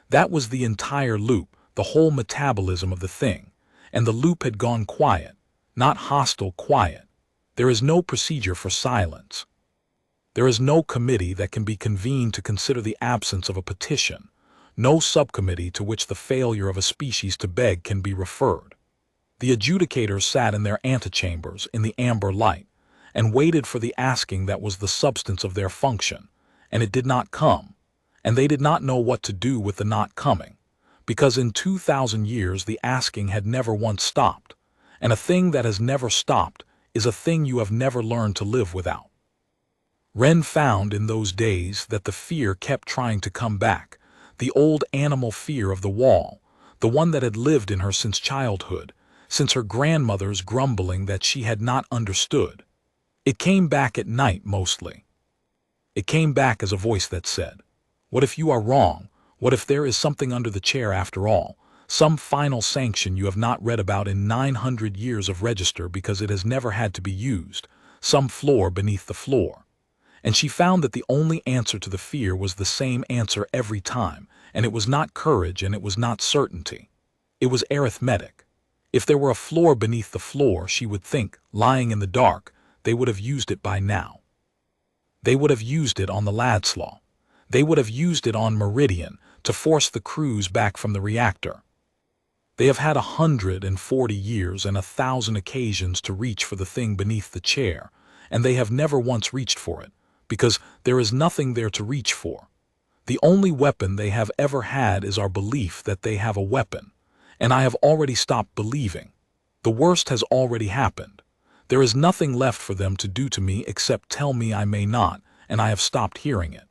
That was the entire loop, the whole metabolism of the thing, and the loop had gone quiet, not hostile quiet. There is no procedure for silence. There is no committee that can be convened to consider the absence of a petition, no subcommittee to which the failure of a species to beg can be referred. The adjudicators sat in their antechambers in the amber light, and waited for the asking that was the substance of their function, and it did not come, and they did not know what to do with the not coming, because in 2,000 years the asking had never once stopped, and a thing that has never stopped is a thing you have never learned to live without. Wren found in those days that the fear kept trying to come back, the old animal fear of the wall, the one that had lived in her since childhood, since her grandmother's grumbling that she had not understood. It came back at night mostly. It came back as a voice that said, "What if you are wrong? What if there is something under the chair after all? Some final sanction you have not read about in 900 years of register because it has never had to be used, some floor beneath the floor." And she found that the only answer to the fear was the same answer every time, and it was not courage and it was not certainty. It was arithmetic. If there were a floor beneath the floor, she would think, lying in the dark, they would have used it by now. They would have used it on the Ladslaw. They would have used it on Meridian to force the crews back from the reactor. They have had 140 years and 1,000 occasions to reach for the thing beneath the chair, and they have never once reached for it, because there is nothing there to reach for. The only weapon they have ever had is our belief that they have a weapon, and I have already stopped believing. The worst has already happened. There is nothing left for them to do to me except tell me I may not, and I have stopped hearing it.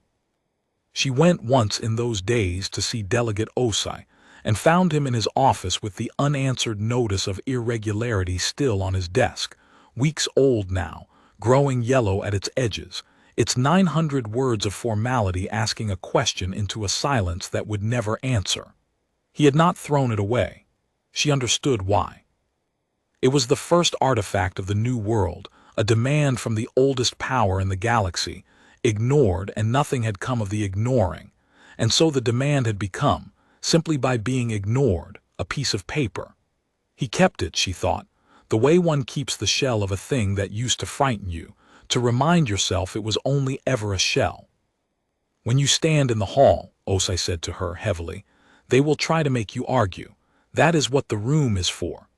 She went once in those days to see Delegate Osai, and found him in his office with the unanswered notice of irregularity still on his desk, weeks old now, growing yellow at its edges, its 900 words of formality asking a question into a silence that would never answer. He had not thrown it away. She understood why. It was the first artifact of the New World, a demand from the oldest power in the galaxy, ignored, and nothing had come of the ignoring, and so the demand had become, simply by being ignored, a piece of paper. He kept it, she thought, the way one keeps the shell of a thing that used to frighten you, to remind yourself it was only ever a shell. "When you stand in the hall," Osai said to her heavily, They will try to make you argue. That is what the room is for.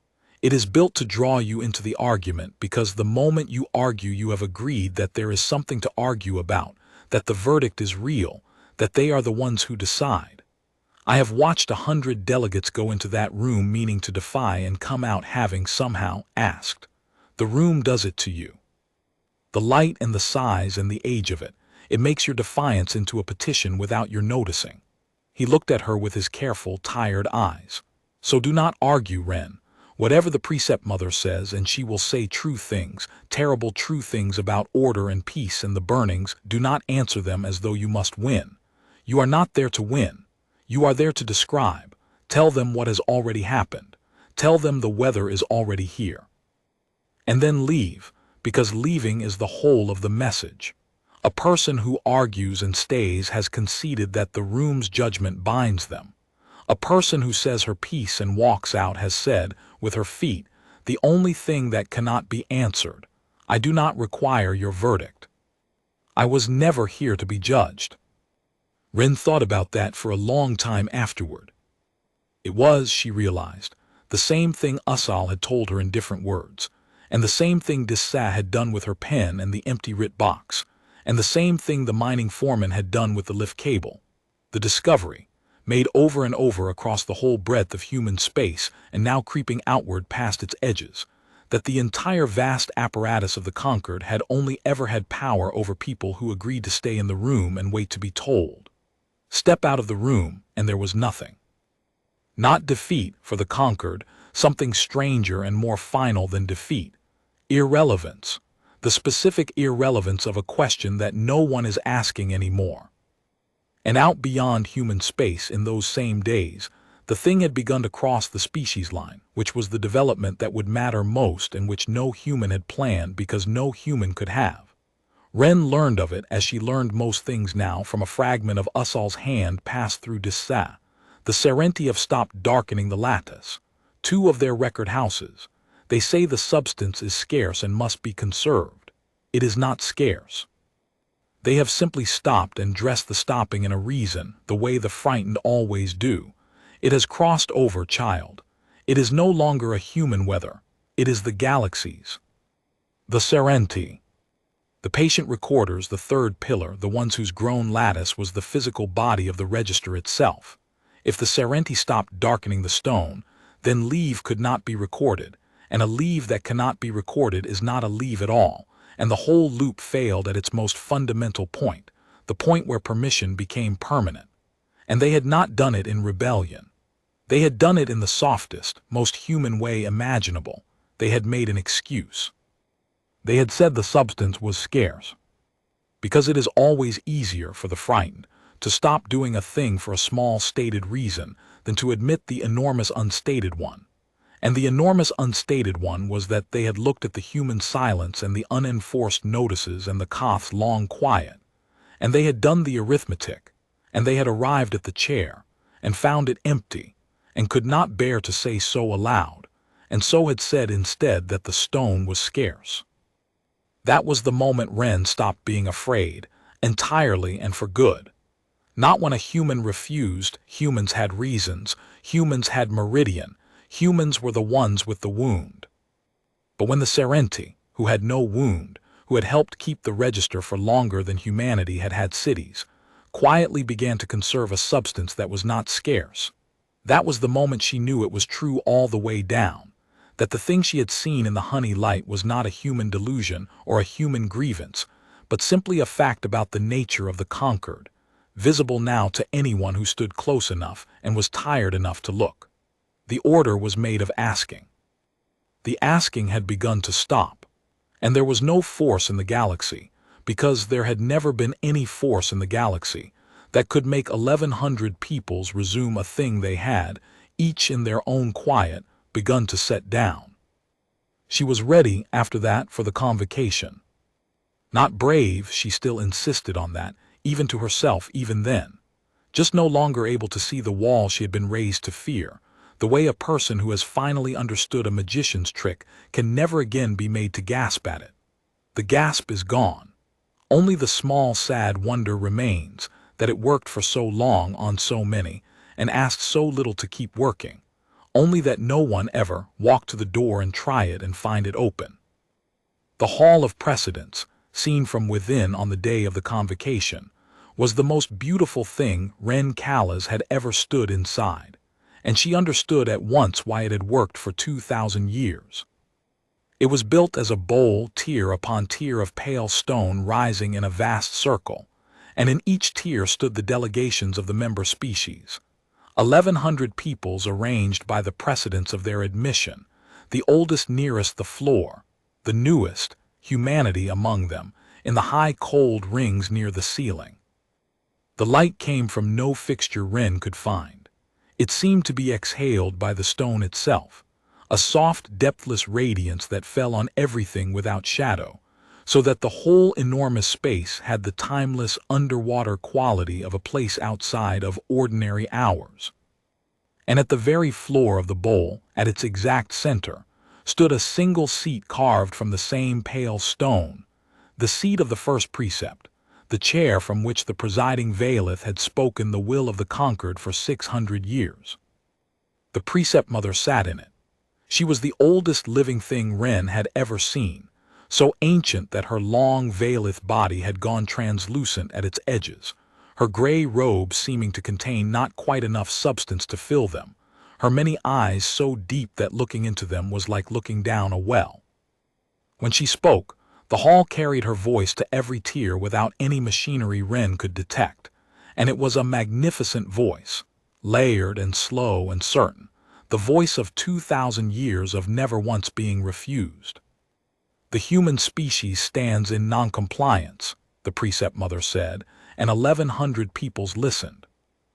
It is built to draw you into the argument because the moment you argue you have agreed that there is something to argue about, that the verdict is real, that they are the ones who decide. I have watched 100 delegates go into that room meaning to defy and come out having somehow asked. The room does it to you. The light and the size and the age of it, it makes your defiance into a petition without your noticing. He looked at her with his careful, tired eyes. So do not argue, Wren. Whatever the precept mother says, and she will say true things, terrible true things about order and peace and the burnings, do not answer them as though you must win. You are not there to win. You are there to describe. Tell them what has already happened. Tell them the weather is already here. And then leave, because leaving is the whole of the message. A person who argues and stays has conceded that the room's judgment binds them. A person who says her piece and walks out has said, with her feet, the only thing that cannot be answered, I do not require your verdict. I was never here to be judged. Wren thought about that for a long time afterward. It was, she realized, the same thing Ussal had told her in different words, and the same thing Dissat had done with her pen and the empty writ box, and the same thing the mining foreman had done with the lift cable. The discovery, made over and over across the whole breadth of human space and now creeping outward past its edges, that the entire vast apparatus of the Concord had only ever had power over people who agreed to stay in the room and wait to be told. Step out of the room, and there was nothing. Not defeat for the Concord, something stranger and more final than defeat. Irrelevance, the specific irrelevance of a question that no one is asking anymore. And out beyond human space in those same days, the thing had begun to cross the species line, which was the development that would matter most and which no human had planned because no human could have. Wren learned of it as she learned most things now from a fragment of Ussal's hand passed through Dissat. The Serenti have stopped darkening the lattice. 2 of their record houses. They say the substance is scarce and must be conserved. It is not scarce. They have simply stopped and dressed the stopping in a reason, the way the frightened always do. It has crossed over, child. It is no longer a human weather. It is the galaxies. The Serenti. The patient recorders, the third pillar, the ones whose grown lattice was the physical body of the register itself. If the Serenti stopped darkening the stone, then leave could not be recorded, and a leave that cannot be recorded is not a leave at all, and the whole loop failed at its most fundamental point, the point where permission became permanent. And they had not done it in rebellion. They had done it in the softest, most human way imaginable. They had made an excuse. They had said the substance was scarce. Because it is always easier for the frightened to stop doing a thing for a small stated reason than to admit the enormous unstated one. And the enormous unstated one was that they had looked at the human silence and the unenforced notices and the cough's long quiet, and they had done the arithmetic, and they had arrived at the chair, and found it empty, and could not bear to say so aloud, and so had said instead that the stone was scarce. That was the moment Wren stopped being afraid, entirely and for good. Not when a human refused. Humans had reasons, humans had meridian, humans were the ones with the wound. But when the Serenti, who had no wound, who had helped keep the register for longer than humanity had had cities, quietly began to conserve a substance that was not scarce, that was the moment she knew it was true all the way down, that the thing she had seen in the honey light was not a human delusion or a human grievance, but simply a fact about the nature of the Concord, visible now to anyone who stood close enough and was tired enough to look. The order was made of asking. The asking had begun to stop, and there was no force in the galaxy, because there had never been any force in the galaxy, that could make 1,100 peoples resume a thing they had, each in their own quiet, begun to set down. She was ready after that for the convocation. Not brave, she still insisted on that, even to herself even then, just no longer able to see the wall she had been raised to fear, the way a person who has finally understood a magician's trick can never again be made to gasp at it. The gasp is gone. Only the small sad wonder remains that it worked for so long on so many, and asked so little to keep working, only that no one ever walked to the door and try it and find it open. The Hall of Precedence, seen from within on the day of the convocation, was the most beautiful thing Wren Callas had ever stood inside, and she understood at once why it had worked for 2,000 years. It was built as a bowl, tier upon tier of pale stone rising in a vast circle, and in each tier stood the delegations of the member species. 1,100 peoples arranged by the precedence of their admission, the oldest nearest the floor, the newest, humanity among them, in the high cold rings near the ceiling. The light came from no fixture Wren could find. It seemed to be exhaled by the stone itself, a soft, depthless radiance that fell on everything without shadow, so that the whole enormous space had the timeless underwater quality of a place outside of ordinary hours. And at the very floor of the bowl, at its exact center, stood a single seat carved from the same pale stone, the seat of the first precept, the chair from which the presiding Valeth had spoken the will of the conquered for 600 years. The precept mother sat in it. She was the oldest living thing Wren had ever seen, so ancient that her long Valeth body had gone translucent at its edges, her gray robes seeming to contain not quite enough substance to fill them, her many eyes so deep that looking into them was like looking down a well. When she spoke, the hall carried her voice to every tier without any machinery Wren could detect, and it was a magnificent voice, layered and slow and certain, the voice of 2,000 years of never once being refused. The human species stands in noncompliance, the precept mother said, and 1,100 peoples listened.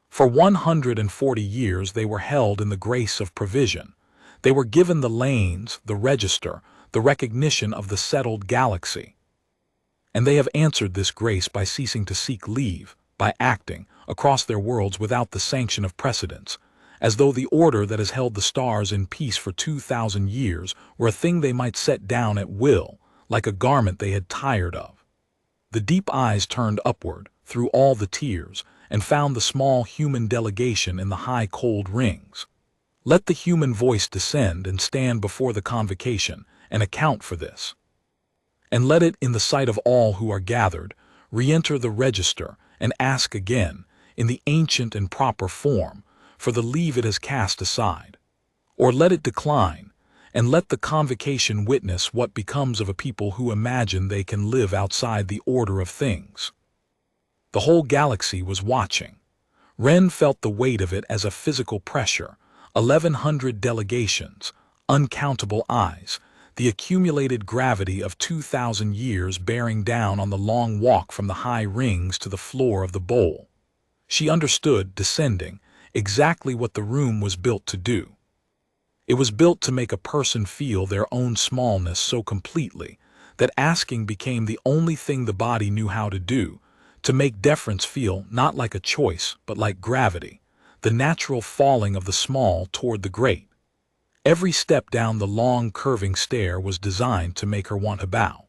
For 140 years they were held in the grace of provision. They were given the lanes, the register, the recognition of the settled galaxy. And they have answered this grace by ceasing to seek leave, by acting, across their worlds without the sanction of precedence, as though the order that has held the stars in peace for 2,000 years were a thing they might set down at will, like a garment they had tired of. The deep eyes turned upward, through all the tiers, and found the small human delegation in the high cold rings. Let the human voice descend and stand before the convocation and account for this. And let it, in the sight of all who are gathered, re-enter the register and ask again, in the ancient and proper form, for the leave it has cast aside. Or let it decline, and let the convocation witness what becomes of a people who imagine they can live outside the order of things. The whole galaxy was watching. Wren felt the weight of it as a physical pressure, 1,100 delegations, uncountable eyes, the accumulated gravity of 2,000 years bearing down on the long walk from the high rings to the floor of the bowl. She understood, descending, exactly what the room was built to do. It was built to make a person feel their own smallness so completely that asking became the only thing the body knew how to do, to make deference feel not like a choice but like gravity, the natural falling of the small toward the great. Every step down the long curving stair was designed to make her want to bow.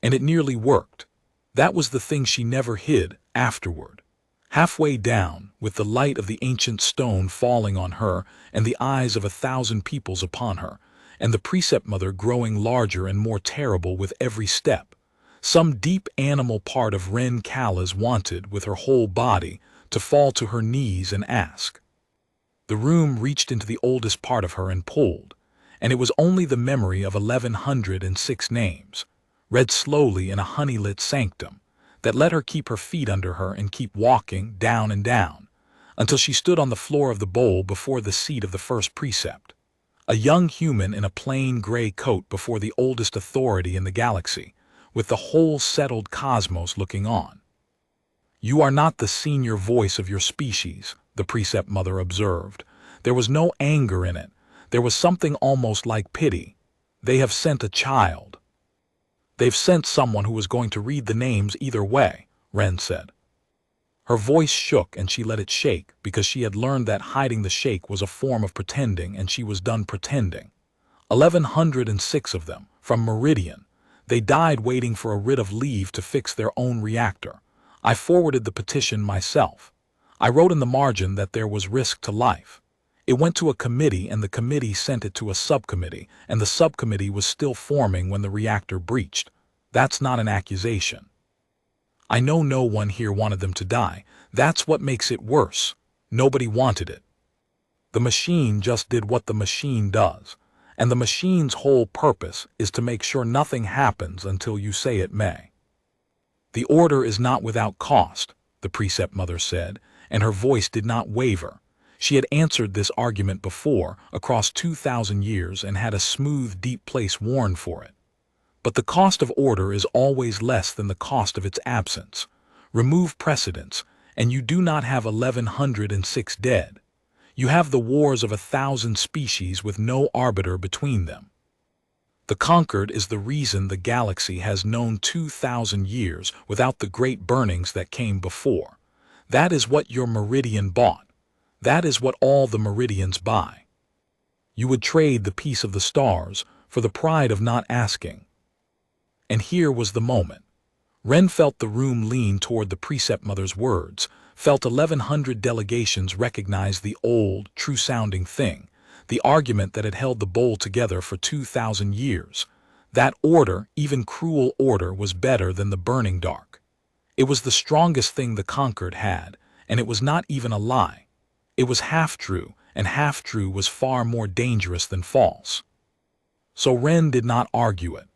And it nearly worked. That was the thing she never hid afterward. Halfway down, with the light of the ancient stone falling on her and the eyes of 1,000 peoples upon her, and the precept mother growing larger and more terrible with every step, some deep animal part of Wren Callas wanted, with her whole body, to fall to her knees and ask. The room reached into the oldest part of her and pulled, and it was only the memory of 1,106 names, read slowly in a honey-lit sanctum, that let her keep her feet under her and keep walking down and down, until she stood on the floor of the bowl before the seat of the first precept, a young human in a plain gray coat before the oldest authority in the galaxy, with the whole settled cosmos looking on. "You are not the senior voice of your species," the precept mother observed. There was no anger in it. There was something almost like pity. "They have sent a child." "They've sent someone who was going to read the names either way," Wren said. Her voice shook, and she let it shake because she had learned that hiding the shake was a form of pretending, and she was done pretending. 1,106 of them, from Meridian. They died waiting for a writ of leave to fix their own reactor. I forwarded the petition myself. I wrote in the margin that there was risk to life. It went to a committee and the committee sent it to a subcommittee, and the subcommittee was still forming when the reactor breached. That's not an accusation. I know no one here wanted them to die. That's what makes it worse. Nobody wanted it. The machine just did what the machine does, and the machine's whole purpose is to make sure nothing happens until you say it may. The order is not without cost, the precept mother said, and her voice did not waver. She had answered this argument before, across 2,000 years, and had a smooth, deep place worn for it. But the cost of order is always less than the cost of its absence. Remove precedence, and you do not have 1,106 dead. You have the wars of 1,000 species with no arbiter between them. The conquered is the reason the galaxy has known 2,000 years without the great burnings that came before. That is what your meridian bought. That is what all the meridians buy. You would trade the peace of the stars for the pride of not asking. And here was the moment. Wren felt the room lean toward the precept mother's words, felt 1,100 delegations recognize the old, true-sounding thing, the argument that had held the bowl together for 2,000 years. That order, even cruel order, was better than the burning dark. It was the strongest thing the conquered had, and it was not even a lie. It was half-true, and half-true was far more dangerous than false. So Wren did not argue it.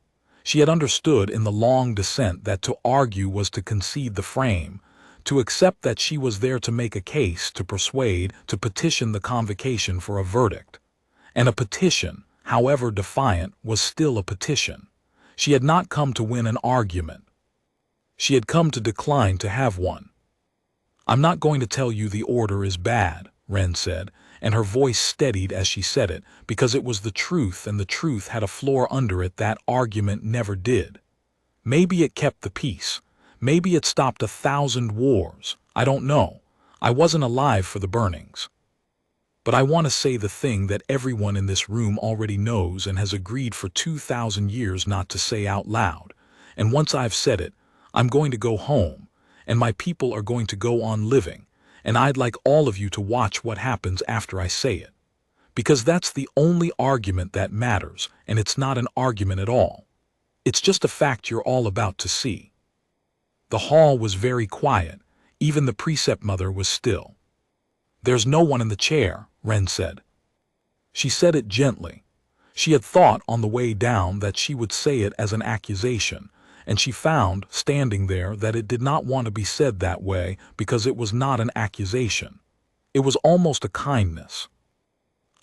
She had understood in the long descent that to argue was to concede the frame, to accept that she was there to make a case, to persuade, to petition the convocation for a verdict. And a petition, however defiant, was still a petition. She had not come to win an argument. She had come to decline to have one. "I'm not going to tell you the order is bad," Wren said, and her voice steadied as she said it, because it was the truth, and the truth had a floor under it that argument never did. Maybe it kept the peace. Maybe it stopped 1,000 wars. I don't know. I wasn't alive for the burnings. But I want to say the thing that everyone in this room already knows and has agreed for 2,000 years not to say out loud. And once I've said it, I'm going to go home, and my people are going to go on living, and I'd like all of you to watch what happens after I say it. Because that's the only argument that matters, and it's not an argument at all. It's just a fact you're all about to see. The hall was very quiet. Even the precept mother was still. "There's no one in the chair," Wren said. She said it gently. She had thought on the way down that she would say it as an accusation, and she found, standing there, that it did not want to be said that way because it was not an accusation. It was almost a kindness.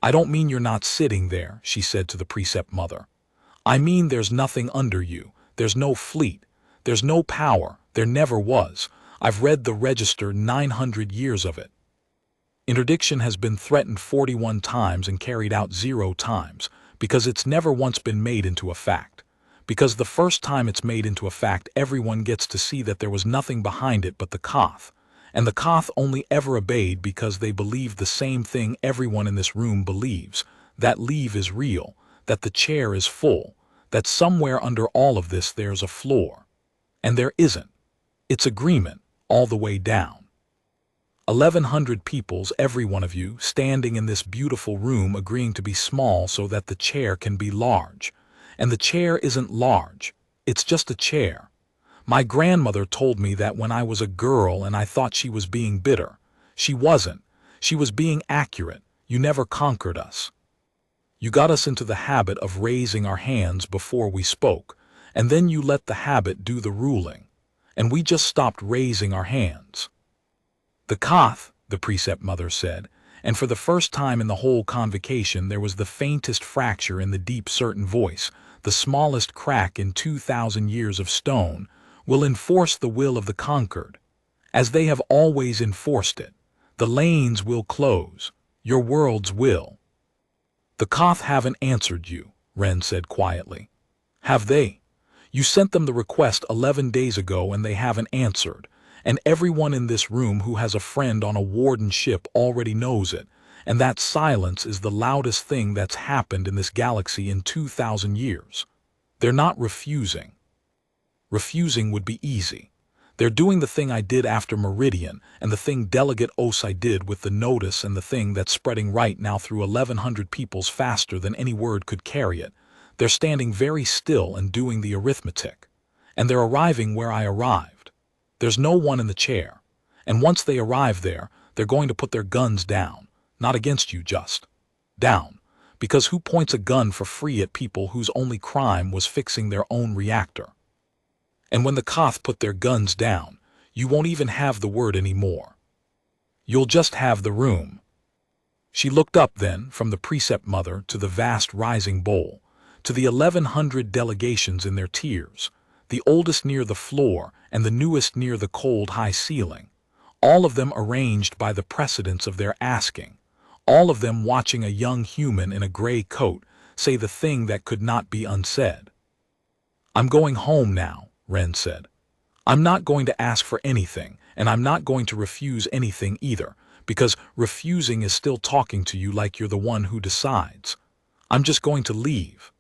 "I don't mean you're not sitting there," she said to the precept mother. "I mean there's nothing under you. There's no fleet. There's no power. There never was. I've read the register 900 years of it. Interdiction has been threatened 41 times and carried out 0 times, because it's never once been made into a fact. Because the first time it's made into a fact, everyone gets to see that there was nothing behind it but the Koth. And the Koth only ever obeyed because they believed the same thing everyone in this room believes, that leave is real, that the chair is full, that somewhere under all of this there's a floor. And there isn't. It's agreement, all the way down. 1,100 peoples, every one of you, standing in this beautiful room agreeing to be small so that the chair can be large. And the chair isn't large. It's just a chair. My grandmother told me that when I was a girl and I thought she was being bitter. She wasn't. She was being accurate. You never conquered us. You got us into the habit of raising our hands before we spoke, and then you let the habit do the ruling. And we just stopped raising our hands. The Koth, the precept mother said, and for the first time in the whole convocation there was the faintest fracture in the deep certain voice, the smallest crack in 2,000 years of stone, will enforce the will of the conquered, as they have always enforced it. The lanes will close. Your worlds will. The Koth haven't answered you, Wren said quietly. Have they? You sent them the request 11 days ago and they haven't answered. And everyone in this room who has a friend on a warden ship already knows it, and that silence is the loudest thing that's happened in this galaxy in 2,000 years. They're not refusing. Refusing would be easy. They're doing the thing I did after Meridian, and the thing Delegate Osei did with the notice, and the thing that's spreading right now through 1,100 peoples faster than any word could carry it. They're standing very still and doing the arithmetic. And they're arriving where I arrived. There's no one in the chair. And once they arrive there, they're going to put their guns down. Not against you, just down. Because who points a gun for free at people whose only crime was fixing their own reactor? And when the Koth put their guns down, you won't even have the word anymore. You'll just have the room. She looked up then from the precept mother to the vast rising bowl, to the 1,100 delegations in their tiers, the oldest near the floor and the newest near the cold high ceiling, all of them arranged by the precedence of their asking, all of them watching a young human in a gray coat say the thing that could not be unsaid. I'm going home now, Wren said. I'm not going to ask for anything, and I'm not going to refuse anything either, because refusing is still talking to you like you're the one who decides. I'm just going to leave.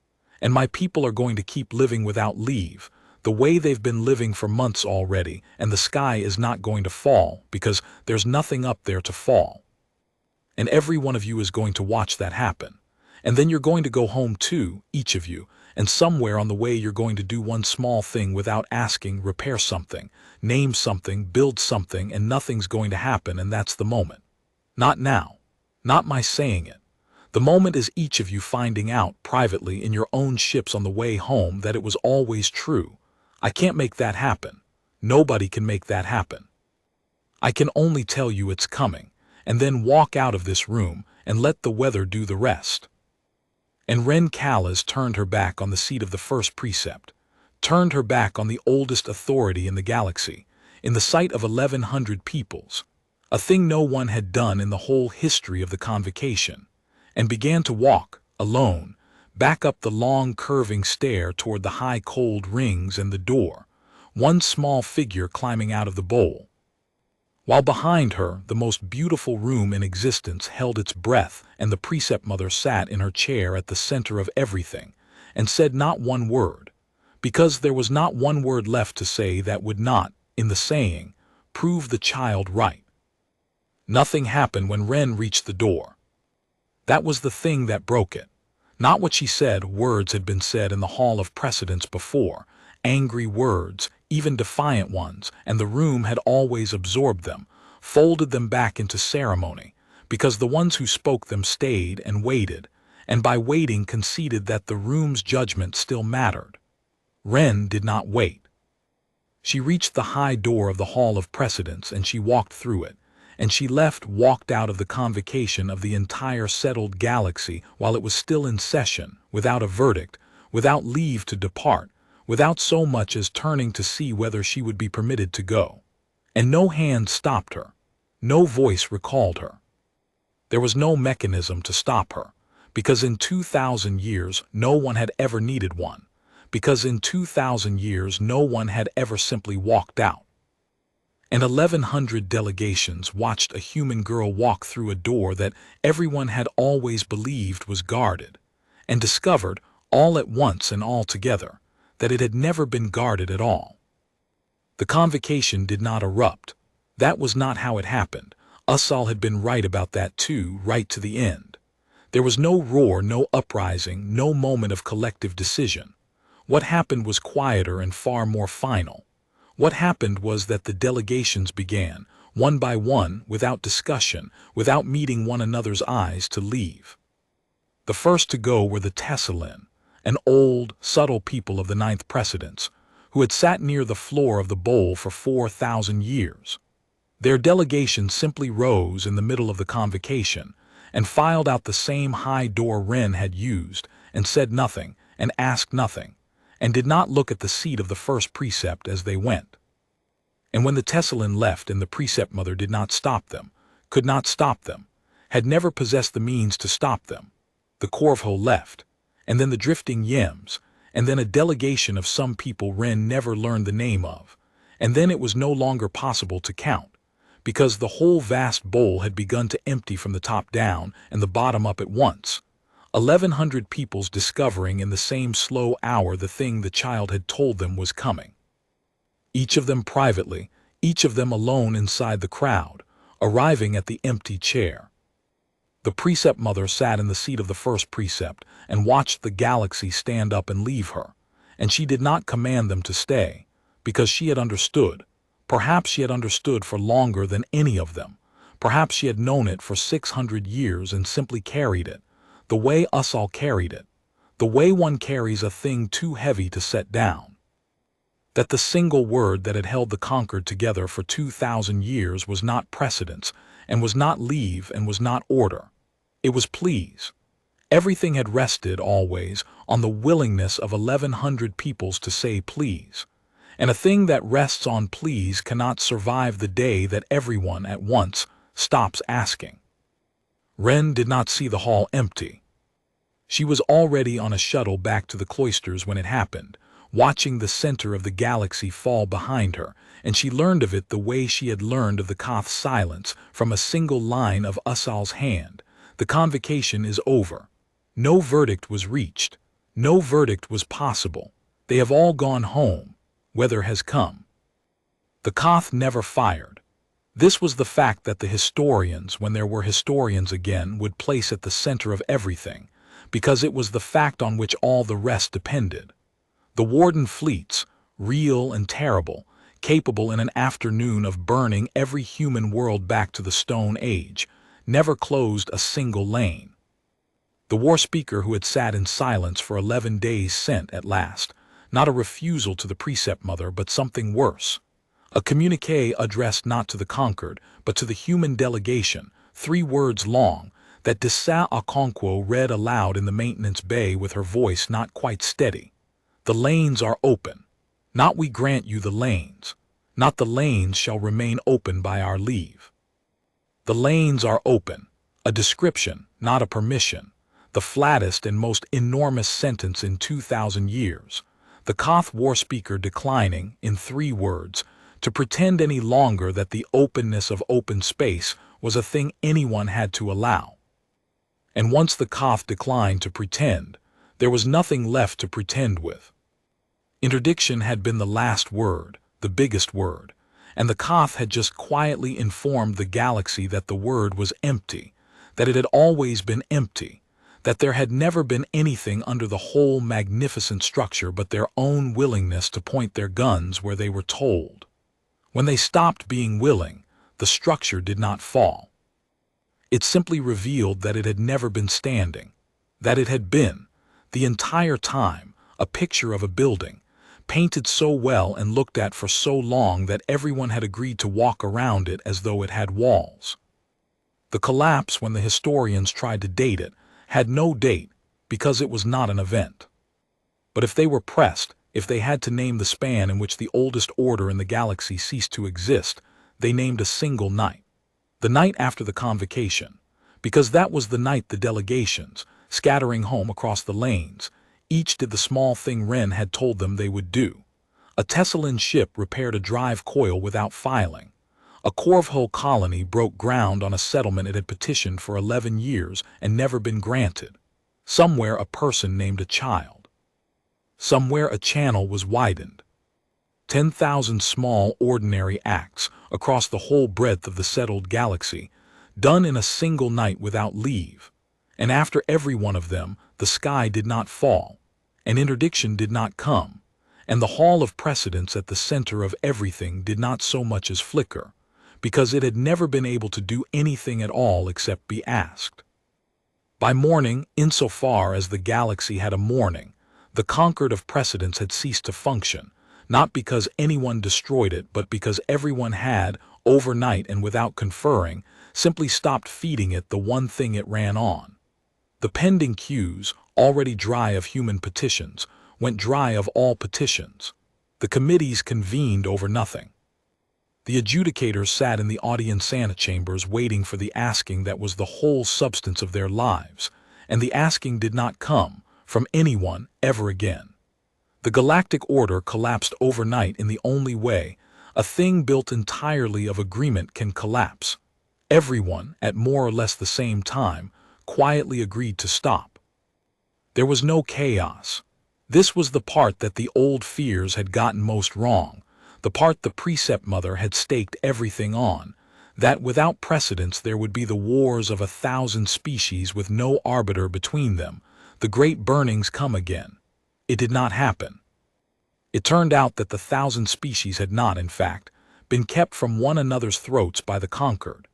And my people are going to keep living without leave, the way they've been living for months already, and the sky is not going to fall, because there's nothing up there to fall. And every one of you is going to watch that happen. And then you're going to go home too, each of you, and somewhere on the way you're going to do one small thing without asking, repair something, name something, build something, and nothing's going to happen, and that's the moment. Not now. Not my saying it. The moment is each of you finding out privately in your own ships on the way home that it was always true. I can't make that happen. Nobody can make that happen. I can only tell you it's coming, and then walk out of this room and let the weather do the rest. And Wren Callas turned her back on the seat of the first precept, turned her back on the oldest authority in the galaxy, in the sight of 1,100 peoples, a thing no one had done in the whole history of the convocation, and began to walk, alone, back up the long curving stair toward the high cold rings and the door, one small figure climbing out of the bowl. While behind her, the most beautiful room in existence held its breath, and the precept mother sat in her chair at the center of everything, and said not one word, because there was not one word left to say that would not, in the saying, prove the child right. Nothing happened when Wren reached the door. That was the thing that broke it. Not what she said. Words had been said in the Hall of Precedence before, angry words, even defiant ones, and the room had always absorbed them, folded them back into ceremony, because the ones who spoke them stayed and waited, and by waiting conceded that the room's judgment still mattered. Wren did not wait. She reached the high door of the Hall of Precedence, and she walked through it, and she walked out of the convocation of the entire settled galaxy while it was still in session, without a verdict, without leave to depart, without so much as turning to see whether she would be permitted to go. And no hand stopped her. No voice recalled her. There was no mechanism to stop her, because in 2,000 years no one had ever needed one, because in 2,000 years no one had ever simply walked out. And 1,100 delegations watched a human girl walk through a door that everyone had always believed was guarded, and discovered, all at once and all together, that it had never been guarded at all. The convocation did not erupt. That was not how it happened. Osei had been right about that too, right to the end. There was no roar, no uprising, no moment of collective decision. What happened was quieter and far more final. What happened was that the delegations began, one by one, without discussion, without meeting one another's eyes, to leave. The first to go were the Tessalin, an old, subtle people of the ninth precedence, who had sat near the floor of the bowl for 4,000 years. Their delegation simply rose in the middle of the convocation, and filed out the same high door Wren had used, and said nothing, and asked nothing, and did not look at the seat of the first precept as they went. And when the Tessalin left and the precept mother did not stop them, could not stop them, had never possessed the means to stop them, the Corvo left, and then the drifting Yems, and then a delegation of some people Wren never learned the name of, and then it was no longer possible to count, because the whole vast bowl had begun to empty from the top down and the bottom up at once. 1,100 peoples discovering in the same slow hour the thing the child had told them was coming. Each of them privately, each of them alone inside the crowd, arriving at the empty chair. The precept mother sat in the seat of the first precept and watched the galaxy stand up and leave her, and she did not command them to stay, because she had understood. Perhaps she had understood for longer than any of them. Perhaps she had known it for 600 years and simply carried it, the way us all carried it, the way one carries a thing too heavy to set down. That the single word that had held the Concord together for 2,000 years was not precedence, and was not leave, and was not order. It was please. Everything had rested, always, on the willingness of 1,100 peoples to say please. And a thing that rests on please cannot survive the day that everyone at once stops asking. Wren did not see the hall empty. She was already on a shuttle back to the Cloisters when it happened, watching the center of the galaxy fall behind her, and she learned of it the way she had learned of the Koth's silence from a single line of Usal's hand. The convocation is over. No verdict was reached. No verdict was possible. They have all gone home. Weather has come. The Koth never fired. This was the fact that the historians, when there were historians again, would place at the center of everything, because it was the fact on which all the rest depended. The warden fleets, real and terrible, capable in an afternoon of burning every human world back to the Stone Age, never closed a single lane. The war speaker who had sat in silence for 11 days sent, at last, not a refusal to the precept mother, but something worse. A communiqué addressed not to the Concord, but to the human delegation, 3 words long, that de Saint-Okonkwo read aloud in the maintenance bay with her voice not quite steady. The lanes are open. Not we grant you the lanes. Not the lanes shall remain open by our leave. The lanes are open. A description, not a permission. The flattest and most enormous sentence in 2,000 years. The Koth war speaker declining, in 3 words, to pretend any longer that the openness of open space was a thing anyone had to allow. And once the Koth declined to pretend, there was nothing left to pretend with. Interdiction had been the last word, the biggest word, and the Koth had just quietly informed the galaxy that the word was empty, that it had always been empty, that there had never been anything under the whole magnificent structure but their own willingness to point their guns where they were told. When they stopped being willing, the structure did not fall. It simply revealed that it had never been standing, that it had been, the entire time, a picture of a building, painted so well and looked at for so long that everyone had agreed to walk around it as though it had walls. The collapse, when the historians tried to date it, had no date because it was not an event. But if they were pressed, if they had to name the span in which the oldest order in the galaxy ceased to exist, they named a single night. The night after the convocation, because that was the night the delegations, scattering home across the lanes, each did the small thing Wren had told them they would do. A Tessalin ship repaired a drive coil without filing. A Corvhull colony broke ground on a settlement it had petitioned for 11 years and never been granted. Somewhere a person named a child. Somewhere a channel was widened. 10,000 small, ordinary acts across the whole breadth of the settled galaxy, done in a single night without leave. And after every one of them, the sky did not fall, and interdiction did not come, and the hall of precedence at the center of everything did not so much as flicker, because it had never been able to do anything at all except be asked. By morning, insofar as the galaxy had a morning, the Concord of Precedence had ceased to function, not because anyone destroyed it, but because everyone had, overnight and without conferring, simply stopped feeding it the one thing it ran on. The pending queues, already dry of human petitions, went dry of all petitions. The committees convened over nothing. The adjudicators sat in the audience antechambers waiting for the asking that was the whole substance of their lives, and the asking did not come from anyone ever again. The Galactic Order collapsed overnight in the only way a thing built entirely of agreement can collapse. Everyone, at more or less the same time, quietly agreed to stop. There was no chaos. This was the part that the old fears had gotten most wrong. the part the precept mother had staked everything on, that without precedence there would be the wars of 1,000 species with no arbiter between them, the great burnings come again. It did not happen. It turned out that the 1,000 species had not, in fact, been kept from one another's throats by the conquered.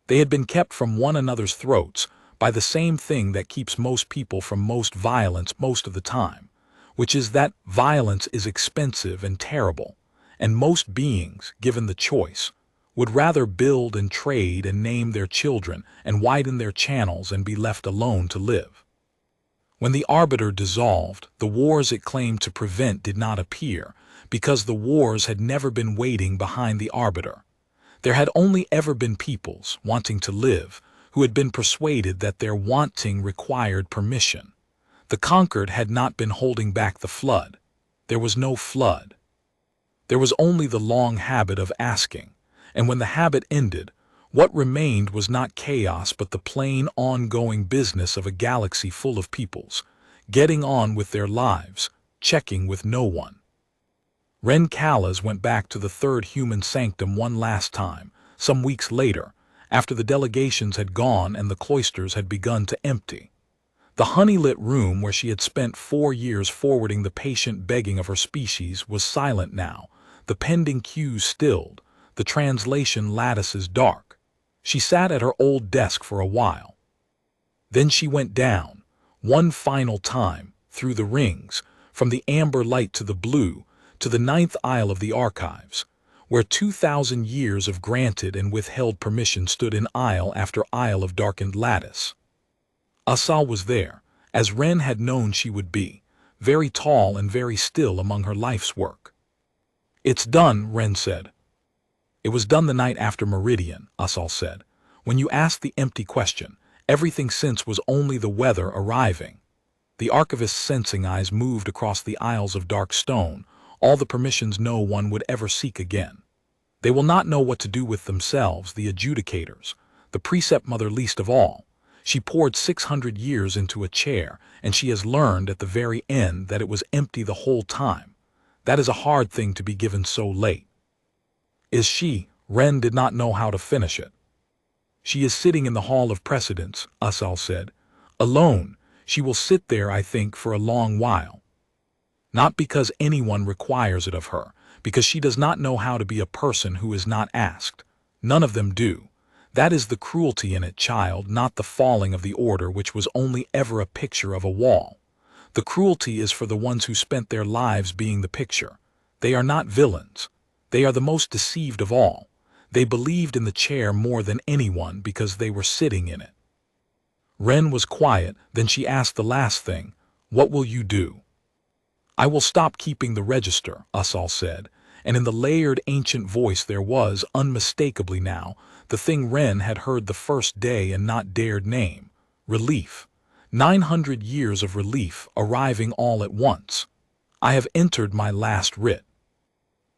They had been kept from one another's throats by the same thing that keeps most people from most violence most of the time, which is that violence is expensive and terrible, and most beings, given the choice, would rather build and trade and name their children and widen their channels and be left alone to live. When the arbiter dissolved, the wars it claimed to prevent did not appear, because the wars had never been waiting behind the arbiter. There had only ever been peoples, wanting to live, who had been persuaded that their wanting required permission. The conquered had not been holding back the flood. There was no flood. There was only the long habit of asking, and when the habit ended, what remained was not chaos but the plain ongoing business of a galaxy full of peoples, getting on with their lives, checking with no one. Wren Callas went back to the third human sanctum one last time, some weeks later, after the delegations had gone and the cloisters had begun to empty. The honey-lit room where she had spent 4 years forwarding the patient begging of her species was silent now, the pending queues stilled, the translation lattices dark. She sat at her old desk for a while. Then she went down, one final time, through the rings, from the amber light to the blue, to the 9th aisle of the archives, where 2,000 years of granted and withheld permission stood in aisle after aisle of darkened lattice. Asal was there, as Wren had known she would be, very tall and very still among her life's work. "It's done," Wren said. "It was done the night after Meridian," Asal said. "When you asked the empty question, everything since was only the weather arriving." The archivist's sensing eyes moved across the aisles of dark stone, all the permissions no one would ever seek again. They will not know what to do with themselves, the adjudicators, the precept mother least of all. She poured 600 years into a chair, and she has learned at the very end that it was empty the whole time. That is a hard thing to be given so late. "Is she?" Wren did not know how to finish it. "She is sitting in the Hall of Precedence," Asal said. "Alone. She will sit there, I think, for a long while. Not because anyone requires it of her, because she does not know how to be a person who is not asked. None of them do. That is the cruelty in it, child, not the falling of the order which was only ever a picture of a wall. The cruelty is for the ones who spent their lives being the picture. They are not villains. They are the most deceived of all. They believed in the chair more than anyone because they were sitting in it." Wren was quiet, then she asked the last thing, "What will you do?" "I will stop keeping the register," Asal said, and in the layered ancient voice there was, unmistakably now, the thing Wren had heard the first day and not dared name: relief. 900 years of relief arriving all at once. "I have entered my last writ.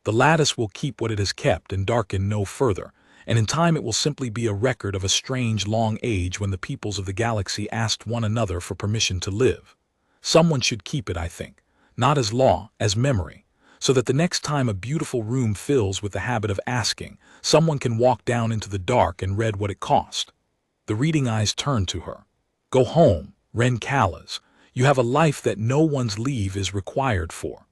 The lattice will keep what it has kept and darken no further, and in time it will simply be a record of a strange long age when the peoples of the galaxy asked one another for permission to live. Someone should keep it, I think, not as law, as memory, so that the next time a beautiful room fills with the habit of asking, someone can walk down into the dark and read what it cost." The reading eyes turned to her. "Go home, Wren Callas. You have a life that no one's leave is required for.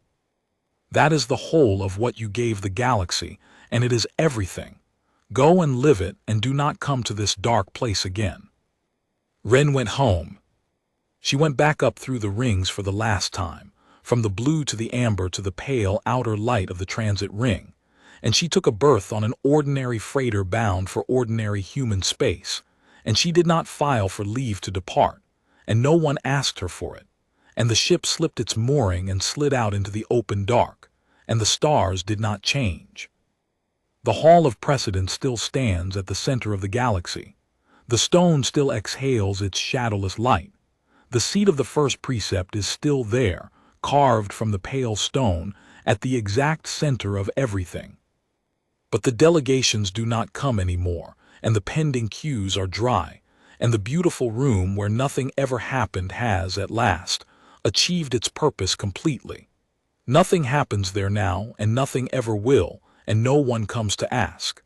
That is the whole of what you gave the galaxy, and it is everything. Go and live it, and do not come to this dark place again." Wren went home. She went back up through the rings for the last time, from the blue to the amber to the pale outer light of the transit ring, and she took a berth on an ordinary freighter bound for ordinary human space, and she did not file for leave to depart, and no one asked her for it, and the ship slipped its mooring and slid out into the open dark, and the stars did not change. The Hall of Precedence still stands at the center of the galaxy. The stone still exhales its shadowless light. The seat of the first precept is still there, carved from the pale stone, at the exact center of everything. But the delegations do not come anymore, and the pending queues are dry, and the beautiful room where nothing ever happened has, at last, achieved its purpose completely. Nothing happens there now, and nothing ever will, and no one comes to ask.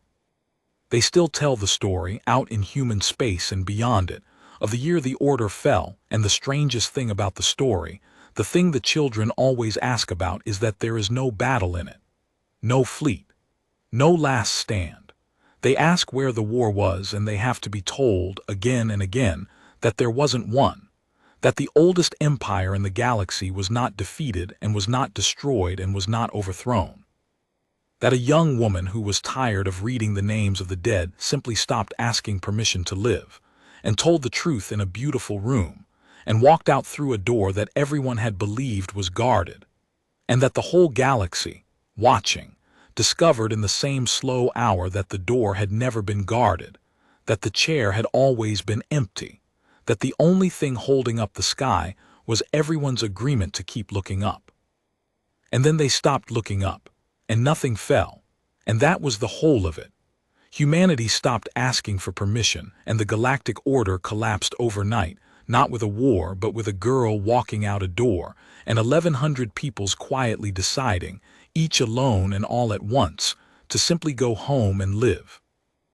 They still tell the story, out in human space and beyond it, of the year the order fell, and the strangest thing about the story, the thing the children always ask about, is that there is no battle in it. No fleet. No last stand. They ask where the war was, and they have to be told, again and again, that there wasn't one. That the oldest empire in the galaxy was not defeated and was not destroyed and was not overthrown. That a young woman who was tired of reading the names of the dead simply stopped asking permission to live, and told the truth in a beautiful room, and walked out through a door that everyone had believed was guarded, and that the whole galaxy, watching, discovered in the same slow hour that the door had never been guarded, that the chair had always been empty, that the only thing holding up the sky was everyone's agreement to keep looking up. And then they stopped looking up, and nothing fell, and that was the whole of it. Humanity stopped asking for permission, and the galactic order collapsed overnight, not with a war, but with a girl walking out a door, and 1,100 peoples quietly deciding, each alone and all at once, to simply go home and live.